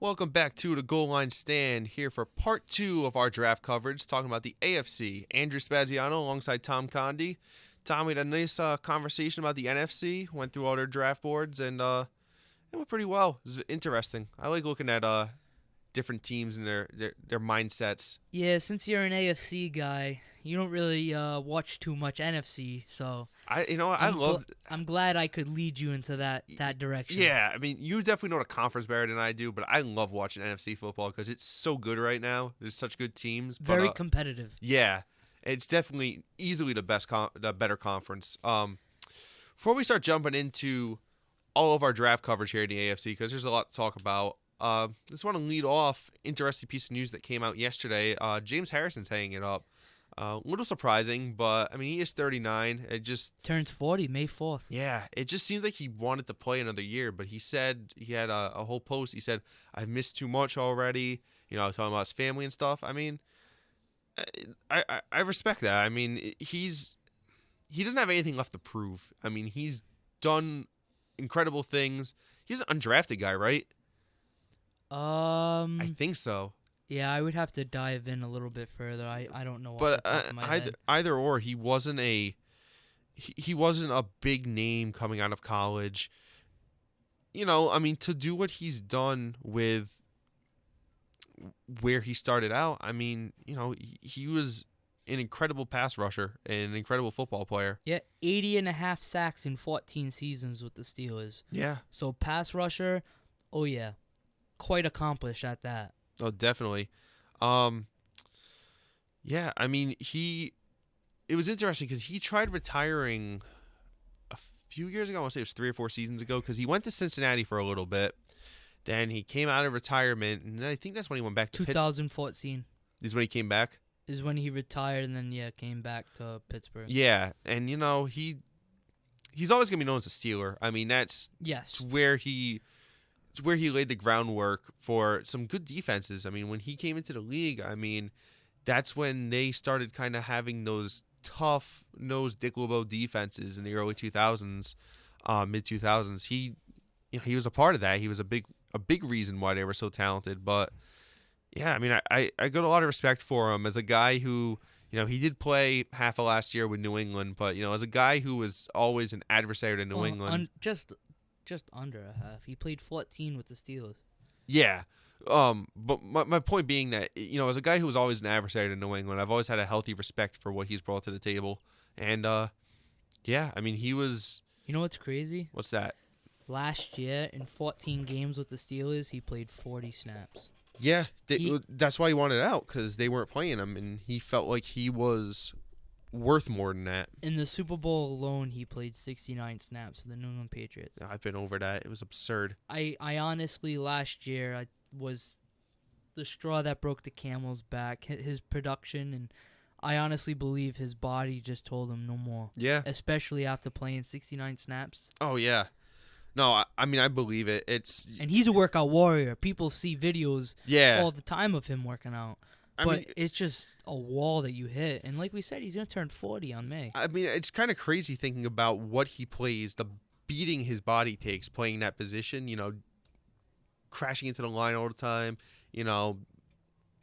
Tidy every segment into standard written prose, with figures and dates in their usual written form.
Welcome back to the Goal Line Stand here for part two of our draft coverage, talking about the AFC. Andrew Spaziano alongside Tom Condi. Tom, we had a nice conversation about the NFC, went through all their draft boards, and it went pretty well. It was interesting. I like looking at different teams and their mindsets. Yeah, since you're an AFC guy, you don't really watch too much NFC, so I'm glad I could lead you into that direction. Yeah, I mean, you definitely know the conference better than I do, but I love watching NFC football because it's so good right now. There's such good teams. Very competitive. Yeah, it's definitely easily the better conference. Before we start jumping into all of our draft coverage here in the AFC, because there's a lot to talk about, just want to lead off interesting piece of news that came out yesterday. James Harrison's hanging it up. A little surprising, but I mean, he is 39. It just turns 40 May 4th. Yeah, it just seems like he wanted to play another year, but he said he had a whole post. He said, "I've missed too much already." Talking about his family and stuff. I mean, I respect that. I mean, he doesn't have anything left to prove. I mean, he's done incredible things. He's an undrafted guy, right? I think so. Yeah, I would have to dive in a little bit further. I don't know. But head. Either or, he wasn't a big name coming out of college. I mean, to do what he's done with where he started out, I mean, he was an incredible pass rusher and an incredible football player. Yeah, 80.5 sacks in 14 seasons with the Steelers. Yeah. So pass rusher, oh yeah, quite accomplished at that. Oh, definitely. Yeah, I mean, it was interesting because he tried retiring a few years ago. I want to say it was 3 or 4 seasons ago, because he went to Cincinnati for a little bit. Then he came out of retirement, and I think that's when he went back to 2014. Is when he came back? Is when he retired and then, came back to Pittsburgh. Yeah, and, he's always going to be known as a Steeler. I mean, that's where he laid the groundwork for some good defenses. I mean, when he came into the league, I mean, that's when they started kind of having those tough-nosed Dick LeBeau defenses in the early 2000s, mid-2000s. He was a part of that. He was a big reason why they were so talented. But, yeah, I mean, I got a lot of respect for him as a guy who, he did play half of last year with New England, but, as a guy who was always an adversary to New England. Just under a half. He played 14 with the Steelers. Yeah. But my point being that, as a guy who was always an adversary to New England, I've always had a healthy respect for what he's brought to the table. And, yeah, I mean, he was... You know what's crazy? What's that? Last year, in 14 games with the Steelers, he played 40 snaps. Yeah, that's why he wanted out, because they weren't playing him, and he felt like he was worth more than that. In the Super Bowl alone, he played 69 snaps for the New England Patriots. I've been over that. It was absurd. I honestly, last year, was the straw that broke the camel's back, his production, and I honestly believe his body just told him no more. Yeah. Especially after playing 69 snaps. Oh, yeah. No, I mean, I believe it. And he's a workout warrior. People see videos all the time of him working out. But it's just a wall that you hit. And like we said, he's going to turn 40 on May. I mean, it's kind of crazy thinking about what he plays, the beating his body takes playing that position, crashing into the line all the time,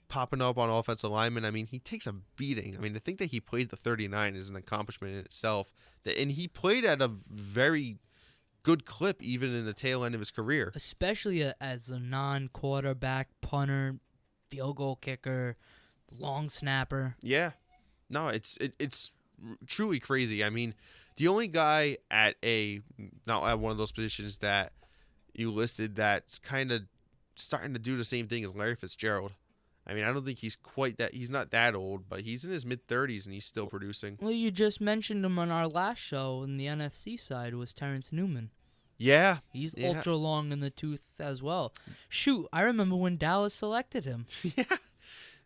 popping up on offensive linemen. I mean, he takes a beating. I mean, to think that he played the 39 is an accomplishment in itself. And he played at a very good clip even in the tail end of his career. Especially as a non-quarterback punter, field goal kicker, long snapper. Yeah. No, it's truly crazy. I mean, the only guy not at one of those positions that you listed that's kind of starting to do the same thing as Larry Fitzgerald. I mean, I don't think he's not that old, but he's in his mid-30s and he's still producing. Well, you just mentioned him on our last show in the NFC side was Terrence Newman. Yeah. He's ultra long in the tooth as well. Shoot, I remember when Dallas selected him. Yeah.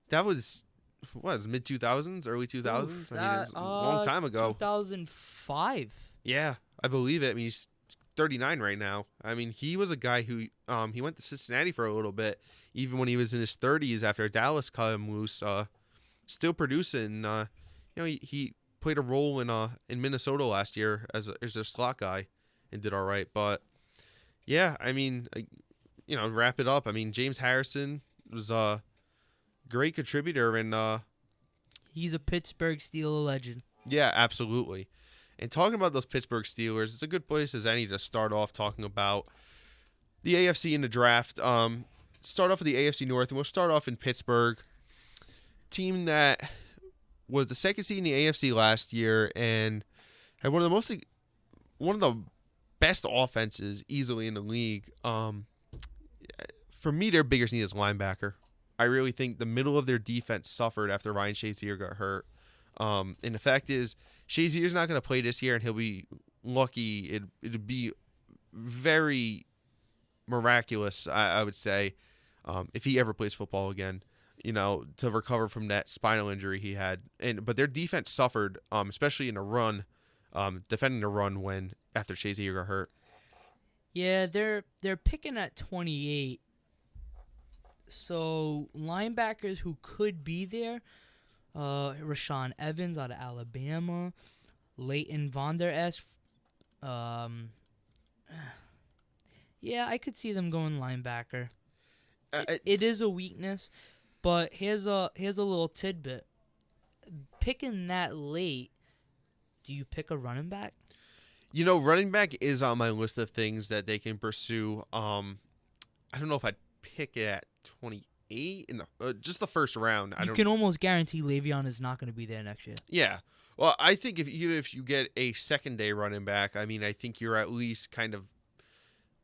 That was mid-2000s, early 2000s? I mean, it was a long time ago. 2005. Yeah, I believe it. I mean, he's 39 right now. I mean, he was a guy who he went to Cincinnati for a little bit, even when he was in his 30s after Dallas cut him loose, still producing. He played a role in Minnesota last year as a slot guy and did all right. But, yeah, I mean, wrap it up, I mean, James Harrison was a great contributor, and he's a Pittsburgh Steelers legend. Yeah, absolutely. And talking about those Pittsburgh Steelers, it's a good place as any to start off talking about the AFC in the draft. Start off with the AFC North, and we'll start off in Pittsburgh. Team that was the second seed in the AFC last year and had one of the best offenses easily in the league. For me, their biggest need is linebacker. I really think the middle of their defense suffered after Ryan Shazier got hurt. And the fact is, Shazier's not going to play this year, and he'll be lucky. It'd be very miraculous, I would say, if he ever plays football again, to recover from that spinal injury he had. But their defense suffered, especially in the run, defending the run after Shazier got hurt. Yeah, they're picking at 28. So linebackers who could be there, Rashaan Evans out of Alabama, Leighton Vander Esch. Yeah, I could see them going linebacker. It is a weakness, but here's a little tidbit. Picking that late, do you pick a running back? Running back is on my list of things that they can pursue. I don't know if I'd pick it at 28 in just the first round. You can almost guarantee Le'Veon is not going to be there next year. Yeah. Well, I think even if you get a second-day running back, I mean, I think you're at least kind of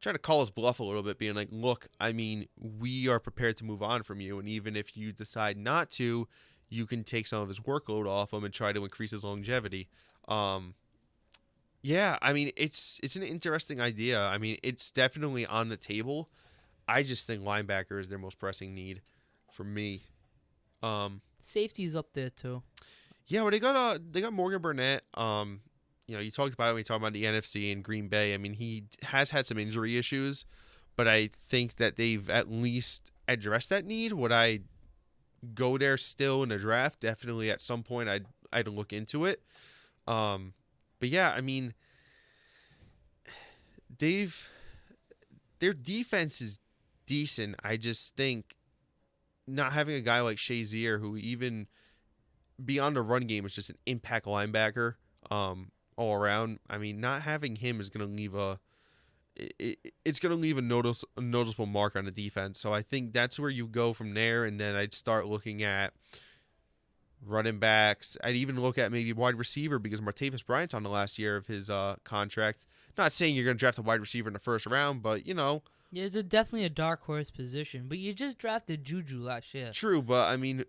trying to call his bluff a little bit, being like, look, I mean, we are prepared to move on from you, and even if you decide not to, you can take some of his workload off him and try to increase his longevity. Yeah, I mean, it's an interesting idea. I mean, it's definitely on the table. I just think linebacker is their most pressing need for me. Safety's up there too. Yeah, well, they got Morgan Burnett. You talked about it when you talked about the NFC and Green Bay. I mean, he has had some injury issues, but I think that they've at least addressed that need. Would I go there still in the draft? Definitely at some point I'd look into it. But yeah, I mean, their defense is decent. I just think not having a guy like Shazier, who even beyond the run game is just an impact linebacker, all around. I mean, not having him is going to leave a noticeable mark on the defense. So I think that's where you go from there, and then I'd start looking at running backs. I'd even look at maybe wide receiver because Martavis Bryant's on the last year of his contract. Not saying you're going to draft a wide receiver in the first round, but Yeah, it's definitely a dark horse position. But you just drafted Juju last year. True, but I mean,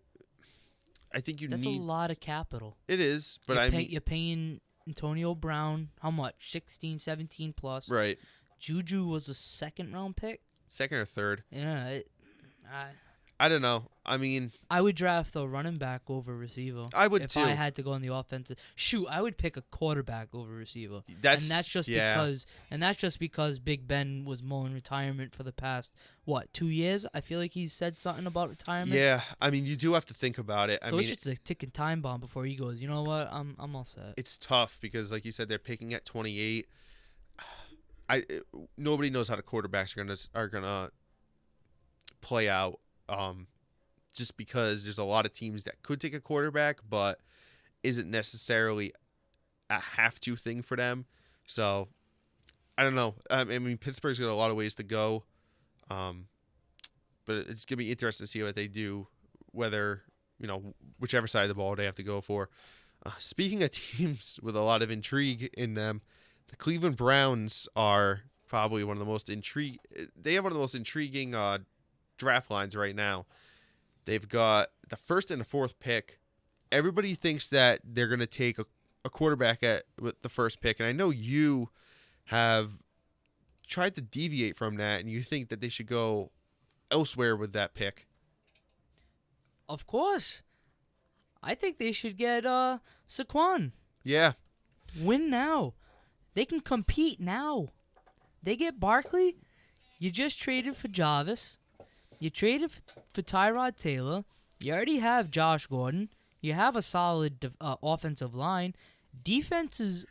I think That's a lot of capital. It is, but you're paying Antonio Brown how much? 16, 17 plus. Right. Juju was a second-round pick. Second or third. Yeah. I don't know. I mean, I would draft a running back over receiver. I would too. If I had to go on the offensive. Shoot, I would pick a quarterback over receiver. And that's just because Big Ben was mulling retirement for the past 2 years. I feel like he's said something about retirement. Yeah, I mean, you do have to think about it. It's just a ticking time bomb before he goes, you know what? I'm all set. It's tough because, like you said, they're picking at 28. Nobody knows how the quarterbacks are gonna play out. Just because there's a lot of teams that could take a quarterback, but isn't necessarily a have-to thing for them. So, I don't know. I mean, Pittsburgh's got a lot of ways to go, but it's going to be interesting to see what they do, whether, whichever side of the ball they have to go for. Speaking of teams with a lot of intrigue in them, the Cleveland Browns are probably one of the most they have one of the most intriguing draft lines right now. They've got the first and the fourth pick. Everybody thinks that they're going to take a quarterback with the first pick, and I know you have tried to deviate from that, and you think that they should go elsewhere with that pick. Of course. I think they should get Saquon. Yeah. Win now. They can compete now. They get Barkley. You just traded for Jarvis. You traded for Tyrod Taylor. You already have Josh Gordon. You have a solid offensive line. Defense is,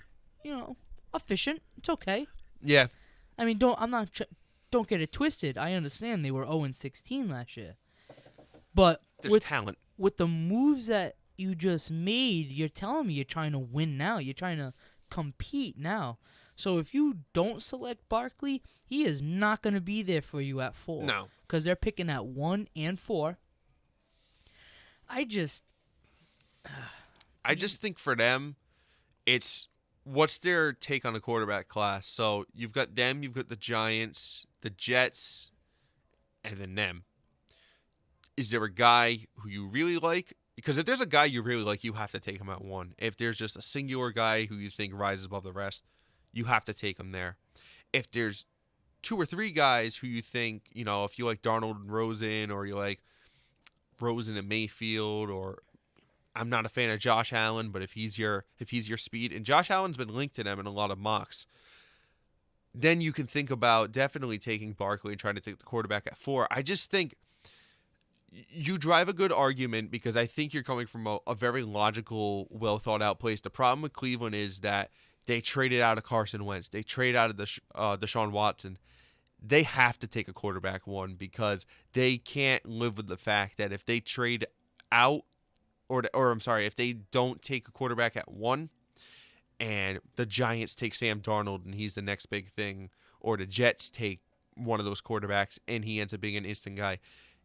efficient. It's okay. Yeah. I mean, I'm not don't get it twisted. I understand they were 0-16 last year. But there's talent. With the moves that you just made, you're telling me you're trying to win now. You're trying to compete now. So if you don't select Barkley, he is not going to be there for you at 4. No. Because they're picking at 1 and 4. I just think for them, it's what's their take on the quarterback class. So you've got them, you've got the Giants, the Jets, and then them. Is there a guy who you really like? Because if there's a guy you really like, you have to take him at 1. If there's just a singular guy who you think rises above the rest, you have to take him there. If there's 2 or 3 guys who you think, if you like Darnold and Rosen, or you like Rosen and Mayfield, or I'm not a fan of Josh Allen, but if he's your speed, and Josh Allen's been linked to them in a lot of mocks, then you can think about definitely taking Barkley and trying to take the quarterback at 4. I just think you drive a good argument because I think you're coming from a very logical, well thought out place. The problem with Cleveland is that they traded out of Carson Wentz. They traded out of Deshaun Watson. They have to take a quarterback 1 because they can't live with the fact that if they trade out, if they don't take a quarterback at 1, and the Giants take Sam Darnold and he's the next big thing, or the Jets take one of those quarterbacks and he ends up being an instant guy,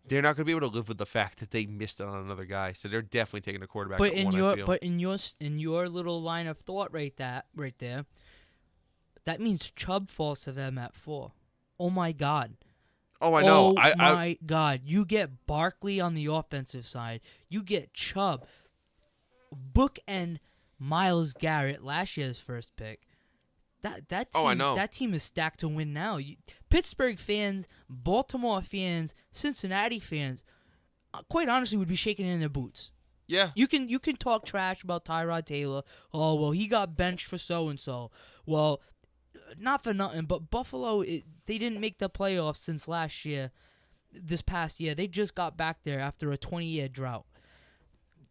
they're not going to be able to live with the fact that they missed it on another guy. So they're definitely taking a quarterback. But in your little line of thought right there, that means Chubb falls to them at 4. Oh my God. Oh, I know. Oh my God. You get Barkley on the offensive side. You get Chubb. Bookend Myles Garrett, last year's first pick. That team, I know. That team is stacked to win now. Pittsburgh fans, Baltimore fans, Cincinnati fans, quite honestly, would be shaking in their boots. Yeah. You can talk trash about Tyrod Taylor. Oh, well, he got benched for so-and-so. Well, not for nothing, but Buffalo, they didn't make the playoffs since last year, this past year. They just got back there after a 20-year drought.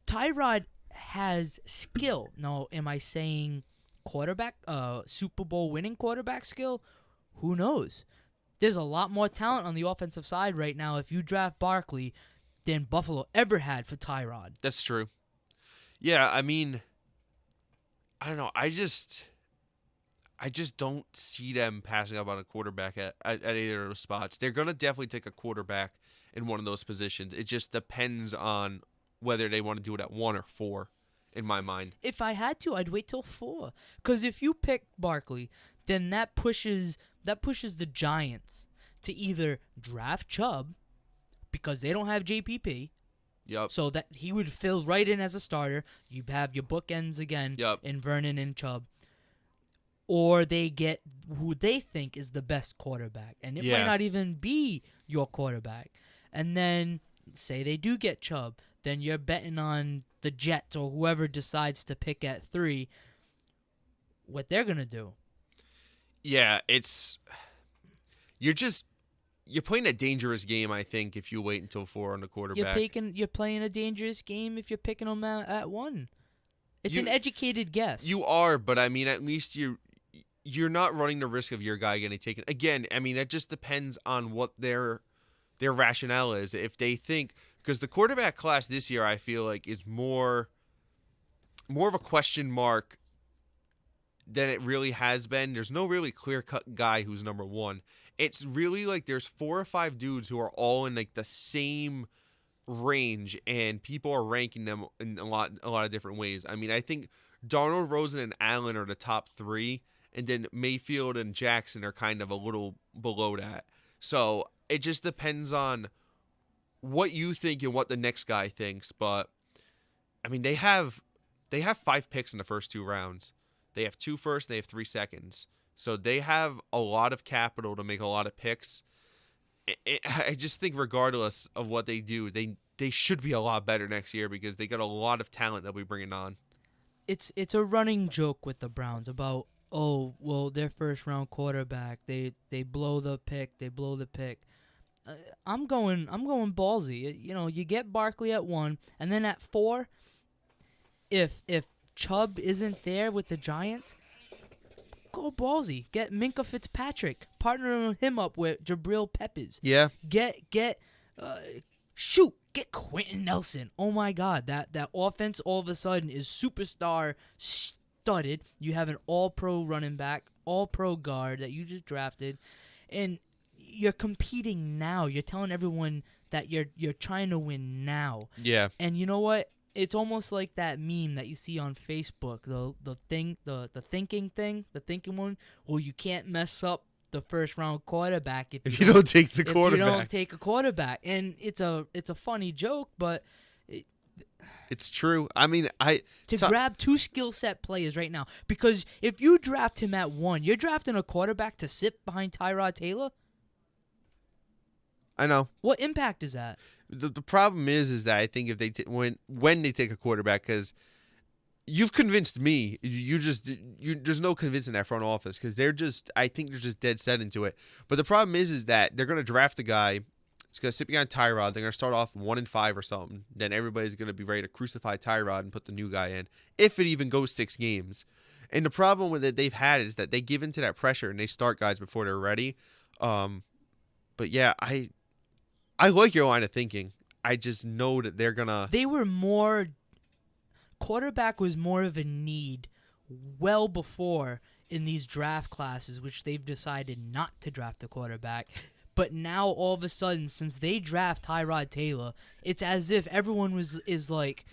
Tyrod has skill. Now, am I saying quarterback, Super Bowl winning quarterback skill? Who knows? There's a lot more talent on the offensive side right now if you draft Barkley than Buffalo ever had for Tyrod. That's true. Yeah, I mean, I don't know. I just don't see them passing up on a quarterback at either of those spots. They're going to definitely take a quarterback in one of those positions. It just depends on whether they want to do it at 1 or 4, in my mind. If I had to, I'd wait till 4. Because if you pick Barkley, then that pushes the Giants to either draft Chubb, because they don't have JPP. Yep. So that he would fill right in as a starter. You have your bookends again yep. in Vernon and Chubb. Or they get who they think is the best quarterback. And it might not even be your quarterback. And then say they do get Chubb. Then you're betting on the Jets or whoever decides to pick at 3 what they're going to do. Yeah, you're playing a dangerous game, I think, if you wait until 4 on the quarterback. You're playing a dangerous game if you're picking them at 1. It's an educated guess. You are, but I mean, at least you're not running the risk of your guy getting taken. Again, I mean, it just depends on what their rationale is. If they think, because the quarterback class this year, I feel like, is more of a question mark than it really has been. There's no really clear-cut guy who's number 1. It's really like there's 4 or 5 dudes who are all in like the same range, and people are ranking them in a lot of different ways. I mean, I think Darnold, Rosen, and Allen are the top 3, and then Mayfield and Jackson are kind of a little below that. So it just depends on what you think and what the next guy thinks. But I mean, they have 5 picks in the first 2 rounds. They have 2 firsts, and they have 3 seconds. So they have a lot of capital to make a lot of picks. I just think regardless of what they do, they should be a lot better next year because they got a lot of talent they'll be bringing on. It's a running joke with the Browns about, oh, well, their first-round quarterback, they blow the pick. I'm going ballsy. You know, you get Barkley at 1, and then at 4, if Chubb isn't there with the Giants, Go ballsy. Get Minka Fitzpatrick. Partner him up with Jabril Peppers. Yeah. Get Quentin Nelson. Oh my God, that offense all of a sudden is superstar studded. You have an all-pro running back, all-pro guard that you just drafted, and you're competing now. You're telling everyone that you're trying to win now. Yeah. And you know what? It's almost like that meme that you see on Facebook, the thinking one. Well, you can't mess up the first round quarterback if you don't take the quarterback. If you don't take a quarterback, and it's a funny joke, but it's true. I mean, grab 2 skill set players right now, because if you draft him at 1, you're drafting a quarterback to sit behind Tyrod Taylor. I know. What impact is that? The problem is that I think if they when they take a quarterback, because you've convinced me, there's no convincing that front office, because I think they're just dead set into it. But the problem is that they're going to draft a guy. It's going to sit behind Tyrod. They're going to start off 1-5 or something. Then everybody's going to be ready to crucify Tyrod and put the new guy in, if it even goes 6 games. And the problem with it they've had is that they give into that pressure and they start guys before they're ready. But yeah, I like your line of thinking. I just know that they're gonna. Quarterback was more of a need well before in these draft classes, which they've decided not to draft a quarterback. But now all of a sudden, since they draft Tyrod Taylor, it's as if everyone is like,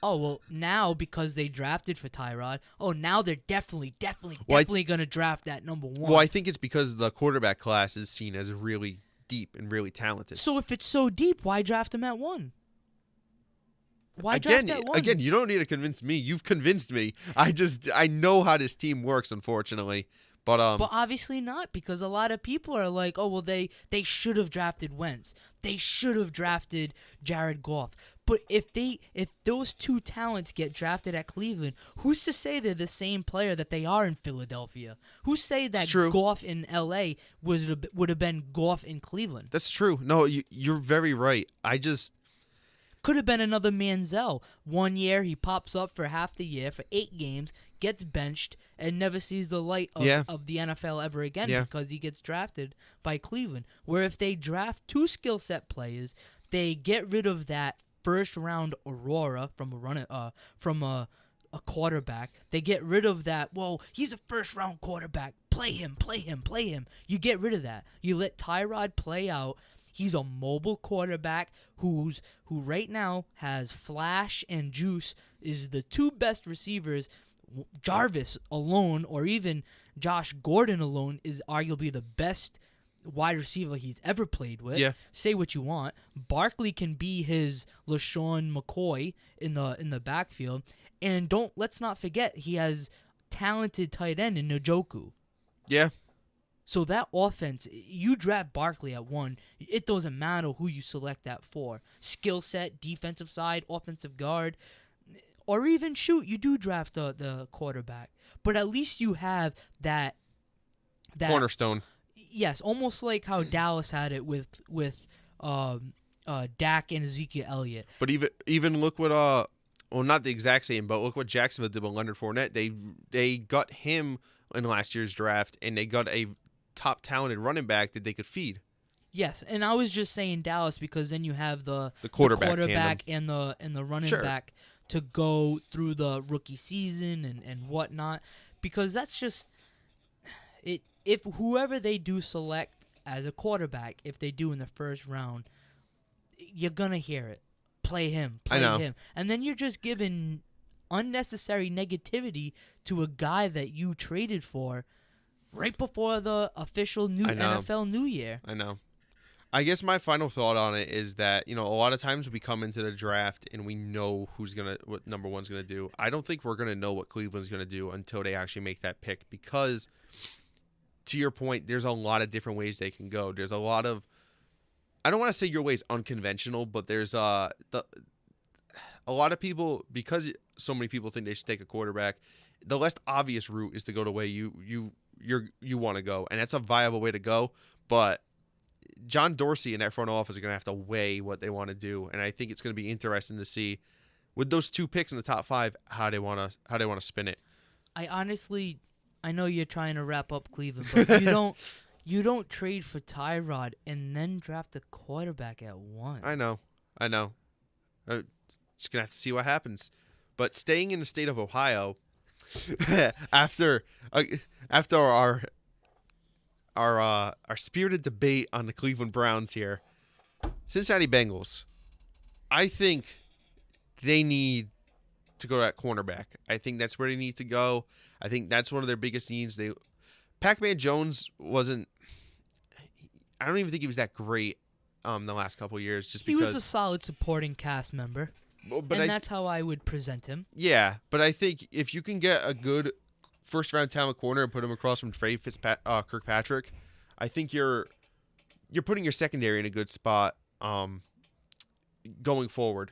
oh, well, now because they drafted for Tyrod, now they're definitely going to draft that number 1. Well, I think it's because the quarterback class is seen as really deep and really talented. So if it's so deep, why draft him at 1? Why draft at 1? Again, you don't need to convince me. You've convinced me. I know how this team works, unfortunately. But obviously not, because a lot of people are like, oh, well, they should have drafted Wentz. They should have drafted Jared Goff. But if those 2 talents get drafted at Cleveland, who's to say they're the same player that they are in Philadelphia? Who's say that Goff in L.A. would have been Goff in Cleveland? That's true. No, you're very right. Could have been another Manziel. 1 year, he pops up for half the year for 8 games, gets benched, and never sees the light of the NFL ever again because he gets drafted by Cleveland. Where if they draft 2 skill set players, they get rid of that first-round aurora from a quarterback. They get rid of that, well, he's a first-round quarterback. Play him. You get rid of that. You let Tyrod play out. He's a mobile quarterback who right now has flash and juice, is the 2 best receivers. Jarvis alone, or even Josh Gordon alone, is arguably the best wide receiver he's ever played with. Yeah. Say what you want. Barkley can be his LaShawn McCoy in the backfield. And let's not forget, he has talented tight end in Njoku. Yeah. So that offense, you draft Barkley at 1, it doesn't matter who you select that for. Skill set, defensive side, offensive guard, or even you do draft the quarterback. But at least you have that cornerstone. Yes, almost like how Dallas had it with Dak and Ezekiel Elliott. But even look what well, not the exact same, but look what Jacksonville did with Leonard Fournette. They got him in last year's draft, and they got a top talented running back that they could feed. Yes, and I was just saying Dallas because then you have the quarterback and the running back to go through the rookie season and whatnot, because that's just it. If whoever they do select as a quarterback, if they do in the first round, you're gonna hear it. Play him, and then you're just giving unnecessary negativity to a guy that you traded for right before the official new NFL New Year. I know. I guess my final thought on it is that, a lot of times we come into the draft and we know what number 1's going to do. I don't think we're going to know what Cleveland's going to do until they actually make that pick, because to your point, there's a lot of different ways they can go. There's a lot of, I don't want to say your way's unconventional, but there's a lot of people, because so many people think they should take a quarterback, the less obvious route is to go the way you want to go, and that's a viable way to go. But John Dorsey and that front office are going to have to weigh what they want to do, and I think it's going to be interesting to see with those 2 picks in the top 5 how they want to spin it. I honestly I know you're trying to wrap up Cleveland, but you don't trade for Tyrod and then draft a quarterback at 1. I know. Just gonna have to see what happens. But staying in the state of Ohio, after our spirited debate on the Cleveland Browns here, Cincinnati Bengals, I think they need to go at cornerback. I think that's where they need to go. I think that's one of their biggest needs. Pac-Man Jones wasn't. I don't even think he was that great the last couple of years. Just because he was a solid supporting cast member, and that's how I would present him. Yeah, but I think if you can get a good first-round talent corner and put him across from Trey Kirkpatrick, I think you're putting your secondary in a good spot going forward.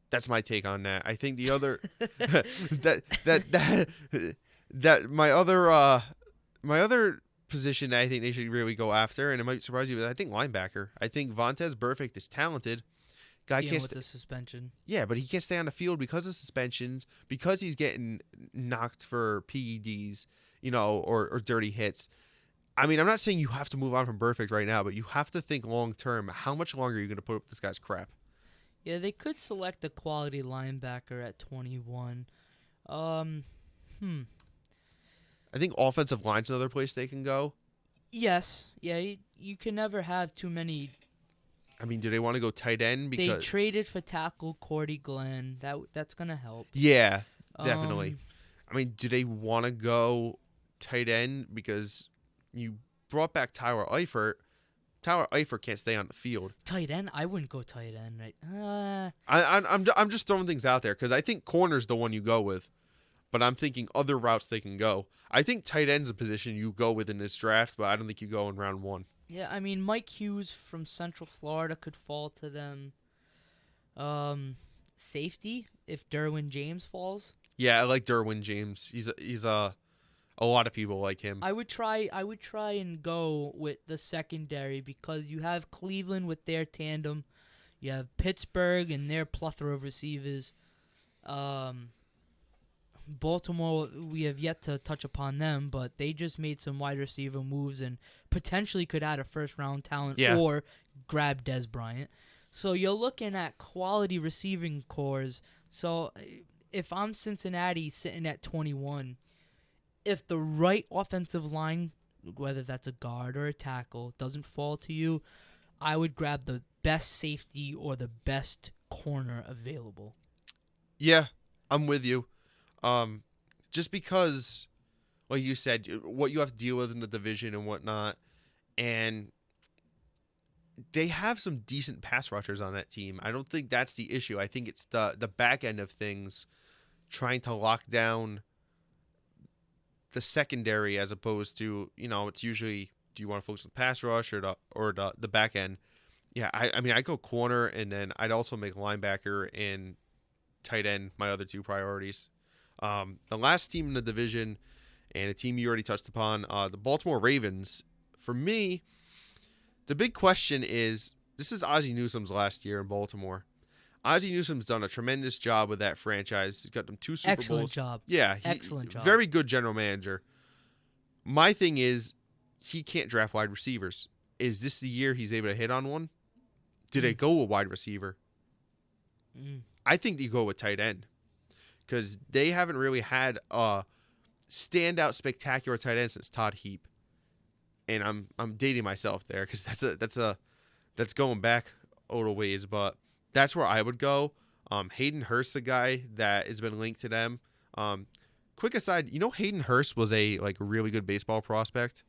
That's my take on that. I think the other that my other position that I think they should really go after, and it might surprise you, but I think linebacker. I think Vontaze Burfict is talented. Guy can't with the suspension. Yeah, but he can't stay on the field because of suspensions, because he's getting knocked for PEDs, or dirty hits. I mean, I'm not saying you have to move on from Burfict right now, but you have to think long term. How much longer are you going to put up with this guy's crap? Yeah, they could select a quality linebacker at 21. I think offensive line's another place they can go. Yes. Yeah, you can never have too many. I mean, do they want to go tight end? Because they traded for tackle Cordy Glenn. That's going to help. Yeah, definitely. I mean, do they want to go tight end? Because you brought back Tyler Eifert. Tyler Eifert can't stay on the field. Tight end? I wouldn't go tight end. Right? I'm just throwing things out there because I think corner's the one you go with, but I'm thinking other routes they can go. I think tight end's a position you go with in this draft, but I don't think you go in round 1. Yeah, I mean, Mike Hughes from Central Florida could fall to them. Safety, if Derwin James falls. Yeah, I like Derwin James. He's a lot of people like him. I would try and go with the secondary because you have Cleveland with their tandem. You have Pittsburgh and their plethora of receivers. Baltimore, we have yet to touch upon them, but they just made some wide receiver moves and potentially could add a first-round talent or grab Dez Bryant. So you're looking at quality receiving cores. So if I'm Cincinnati sitting at 21, if the right offensive line, whether that's a guard or a tackle, doesn't fall to you, I would grab the best safety or the best corner available. Yeah, I'm with you. Just because, like you said, what you have to deal with in the division and whatnot, and they have some decent pass rushers on that team. I don't think that's the issue. I think it's the back end of things, trying to lock down the secondary as opposed to, it's usually, do you want to focus on the pass rush or the back end? Yeah, I mean, I go corner, and then I'd also make linebacker and tight end my other two priorities. The last team in the division, and a team you already touched upon, the Baltimore Ravens. For me, the big question is, this is Ozzie Newsome's last year in Baltimore. Ozzie Newsome's done a tremendous job with that franchise. He's got them 2 Super Bowls. Excellent job. Yeah. Excellent job. Very good general manager. My thing is, he can't draft wide receivers. Is this the year he's able to hit on one? Do they go with wide receiver? I think you go with tight end. Because they haven't really had a standout, spectacular tight end since Todd Heap. And I'm dating myself there because that's going back a little ways, but that's where I would go. Hayden Hurst, the guy that has been linked to them. Quick aside, Hayden Hurst was a really good baseball prospect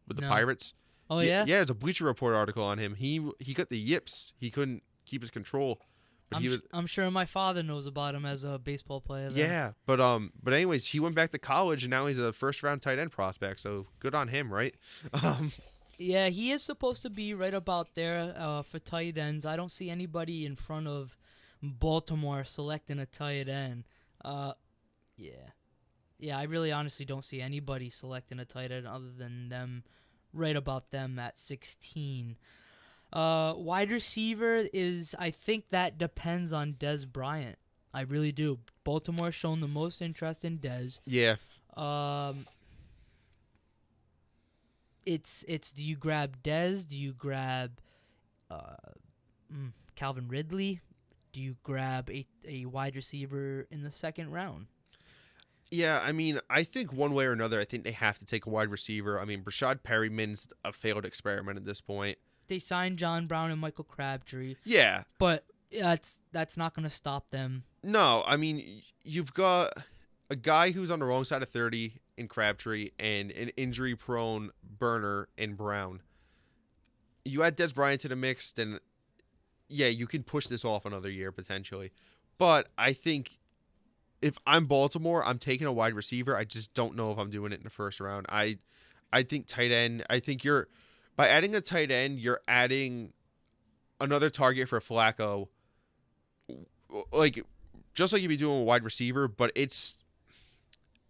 with the Pirates. Oh yeah. Yeah, there's a Bleacher Report article on him. He got the yips. He couldn't keep his control. But I'm sure my father knows about him as a baseball player. Then. Yeah, but anyways, he went back to college and now he's a first-round tight end prospect. So good on him, right? Yeah, he is supposed to be right about there for tight ends. I don't see anybody in front of Baltimore selecting a tight end. Yeah, I really honestly don't see anybody selecting a tight end other than them, right about them at 16. Wide receiver I think that depends on Dez Bryant. I really do. Baltimore's shown the most interest in Dez. Yeah. It's do you grab Dez? Do you grab uh, Calvin Ridley? Do you grab a wide receiver in the second round? Yeah, I mean, I think one way or another, I think they have to take a wide receiver. I mean, Brashad Perryman's a failed experiment at this point. They signed John Brown and Michael Crabtree. Yeah. But that's not going to stop them. No, I mean, you've got a guy who's on the wrong side of 30 in Crabtree and an injury-prone burner in Brown. You add Des Bryant to the mix, then, yeah, you can push this off another year potentially. But I think if I'm Baltimore, I'm taking a wide receiver. I just don't know if I'm doing it in the first round. I think tight end, I think by adding a tight end, you're adding another target for Flacco, like just like you'd be doing a wide receiver, but it's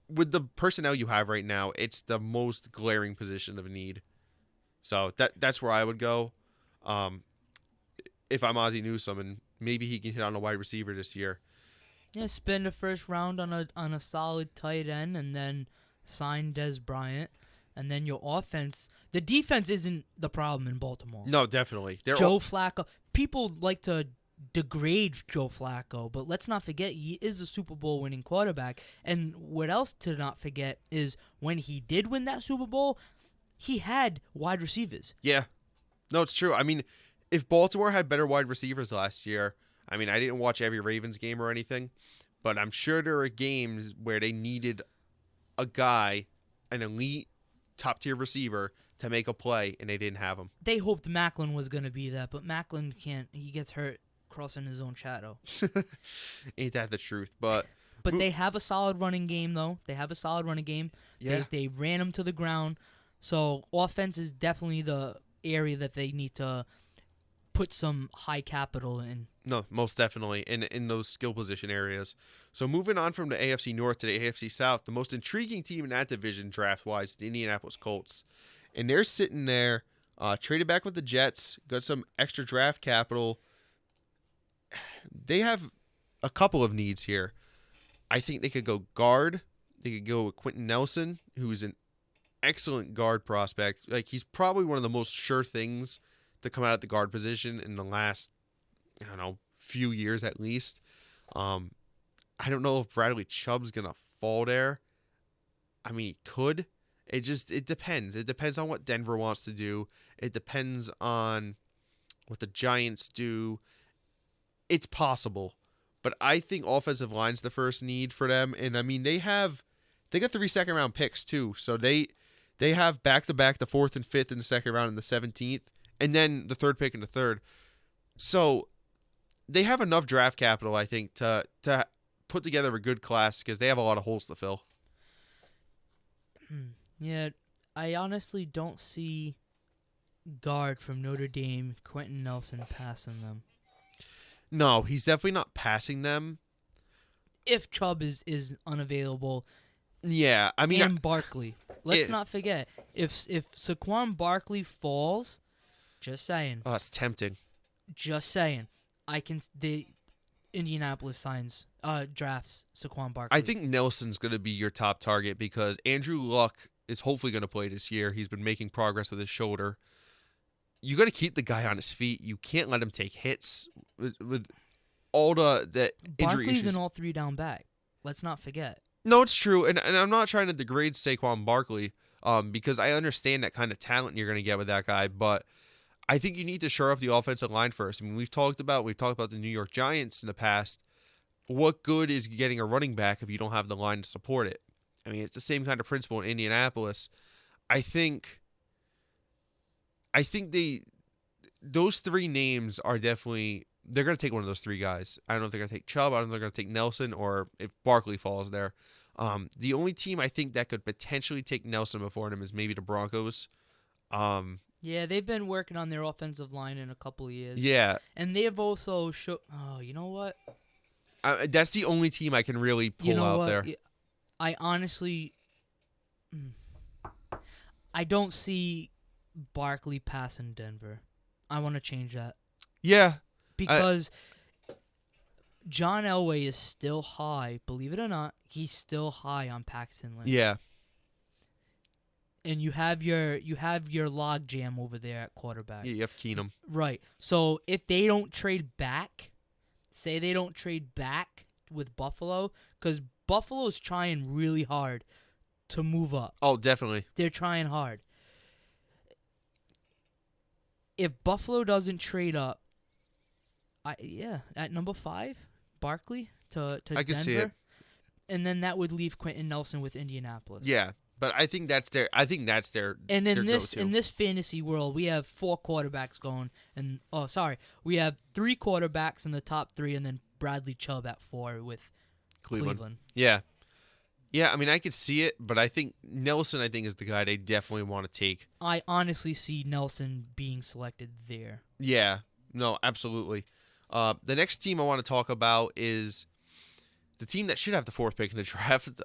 with the personnel you have right now, it's the most glaring position of need. So that's where I would go. If I'm Ozzie Newsome, and maybe he can hit on a wide receiver this year. Yeah, spend the first round on a solid tight end, and then sign Des Bryant, and then your offense. The defense isn't the problem in Baltimore. No, definitely. Joe Flacco. People like to degrade Joe Flacco, but let's not forget he is a Super Bowl winning quarterback. And what else to not forget is when he did win that Super Bowl, he had wide receivers. Yeah. No, it's true. I mean, if Baltimore had better wide receivers last year, I mean, I didn't watch every Ravens game or anything, but I'm sure there are games where they needed a guy, an elite top-tier receiver, to make a play, and they didn't have him. They hoped Macklin was going to be that, but Macklin can't. He gets hurt crossing his own shadow. Ain't that the truth? But they have a solid running game, though. They have a solid running game. Yeah. They ran him to the ground. So offense is definitely the area that they need to put some high capital in. No, most definitely in those skill position areas. So moving on from the AFC North to the AFC South, the most intriguing team in that division draft-wise, the Indianapolis Colts. And they're sitting there, traded back with the Jets, got some extra draft capital. They have a couple of needs here. I think they could go guard. They could go with Quentin Nelson, who is an excellent guard prospect. Like, he's probably one of the most sure things to come out at the guard position in the last, I don't know, few years at least. I don't know if Bradley Chubb's going to fall there. I mean, he could. It depends. It depends on what Denver wants to do. It depends on what the Giants do. It's possible. But I think offensive line's the first need for them. And, I mean, they got 3 second-round picks, too. So they have back-to-back the 4th and 5th in the second round and the 17th. And then the 3rd pick in the 3rd. So they have enough draft capital, I think, to put together a good class because they have a lot of holes to fill. Yeah, I honestly don't see guard from Notre Dame, Quentin Nelson, passing them. No, he's definitely not passing them. If Chubb is unavailable. Yeah, I mean, and Barkley. Let's not forget, if Saquon Barkley falls, just saying. Oh, it's tempting. Just saying. Indianapolis drafts Saquon Barkley. I think Nelson's going to be your top target because Andrew Luck is hopefully going to play this year. He's been making progress with his shoulder. You got to keep the guy on his feet. You can't let him take hits with all the injury issues. Barkley's an all 3 down back. Let's not forget. No, it's true, and I'm not trying to degrade Saquon Barkley because I understand that kind of talent you're going to get with that guy, but I think you need to shore up the offensive line first. I mean, we've talked about the New York Giants in the past. What good is getting a running back if you don't have the line to support it? I mean, it's the same kind of principle in Indianapolis. I think those 3 names are definitely, they're going to take one of those 3 guys. I don't know if they're going to take Chubb. I don't know if they're going to take Nelson or if Barkley falls there. The only team I think that could potentially take Nelson before him is maybe the Broncos. Yeah, they've been working on their offensive line in a couple of years. Yeah. And they have also shown, you know what? That's the only team I can really pull out there. I honestly, I don't see Barkley passing Denver. I want to change that. Yeah. Because John Elway is still high. Believe it or not, he's still high on Paxton Lynch. Yeah. And you have your log jam over there at quarterback. Yeah, you have Keenum. Right. So if they don't trade back, say they don't trade back with Buffalo, because Buffalo's trying really hard to move up. Oh, definitely. They're trying hard. If Buffalo doesn't trade up, at number 5, Barkley to Denver. I can see it. And then that would leave Quentin Nelson with Indianapolis. Yeah. But I think that's their. And in go-to. in this fantasy world, we have 4 quarterbacks going, we have 3 quarterbacks in the top 3, and then Bradley Chubb at 4 with Cleveland. Yeah, I mean, I could see it, but I think Nelson, is the guy they definitely want to take. I honestly see Nelson being selected there. Yeah, no, absolutely. The next team I want to talk about is the team that should have the 4th pick in the draft,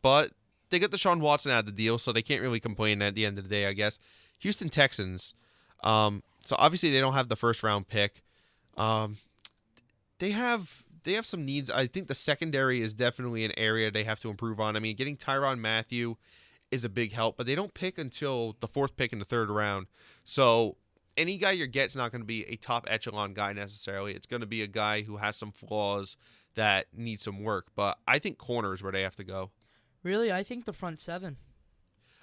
but they got Deshaun Watson out of the deal, so they can't really complain at the end of the day, I guess. Houston Texans. So obviously they don't have the 1st round pick. They have some needs. I think the secondary is definitely an area they have to improve on. I mean, getting Tyrann Mathieu is a big help, but they don't pick until the 4th pick in the 3rd round. So any guy you get is not going to be a top echelon guy necessarily. It's going to be a guy who has some flaws that need some work. But I think corner is where they have to go. Really? I think the front 7.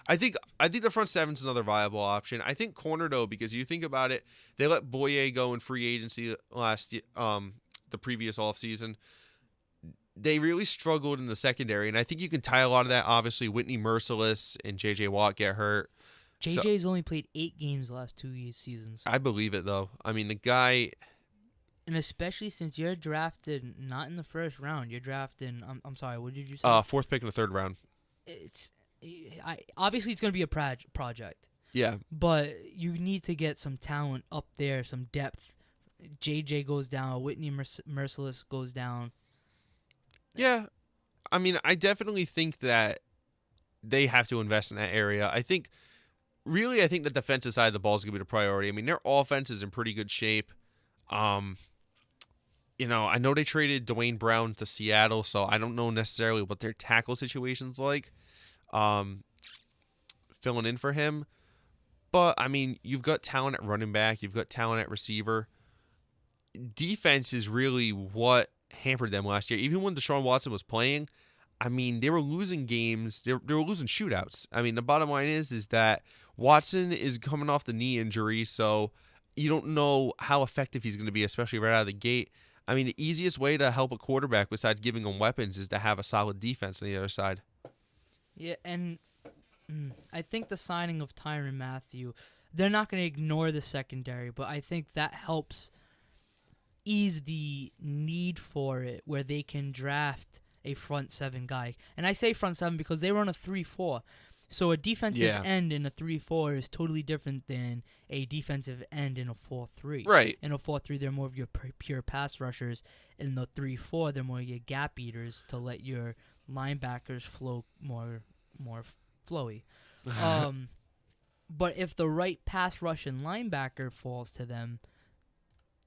I think the front 7's another viable option. I think corner, though, because you think about it, they let Boye go in free agency the previous offseason. They really struggled in the secondary, and I think you can tie a lot of that. Obviously, Whitney Merciless and J.J. Watt get hurt. J.J.'s only played 8 games the last 2 seasons. I believe it, though. I mean, the guy... And especially since you're drafted not in the 1st round, you're drafted. I'm sorry, what did you say? 4th pick in the 3rd round. Obviously it's going to be a project. Yeah. But you need to get some talent up there, some depth. JJ goes down, Whitney Merciless goes down. Yeah, I mean, I definitely think that they have to invest in that area. I think the defensive side of the ball is going to be the priority. I mean, their offense is in pretty good shape. I know they traded Dwayne Brown to Seattle, so I don't know necessarily what their tackle situation's like, filling in for him. But, I mean, you've got talent at running back. You've got talent at receiver. Defense is really what hampered them last year. Even when Deshaun Watson was playing, I mean, they were losing games. They were losing shootouts. I mean, the bottom line is that Watson is coming off the knee injury, so you don't know how effective he's going to be, especially right out of the gate. I mean, the easiest way to help a quarterback besides giving him weapons is to have a solid defense on the other side. Yeah, and I think the signing of Tyrann Mathieu, they're not going to ignore the secondary, but I think that helps ease the need for it where they can draft a front 7 guy. And I say front 7 because they run a 3-4. So a defensive end in a 3-4 is totally different than a defensive end in a 4-3. Right. In a 4-3, they're more of your pure pass rushers. In the 3-4, they're more your gap eaters to let your linebackers flow more flowy. But if the right pass rush and linebacker falls to them,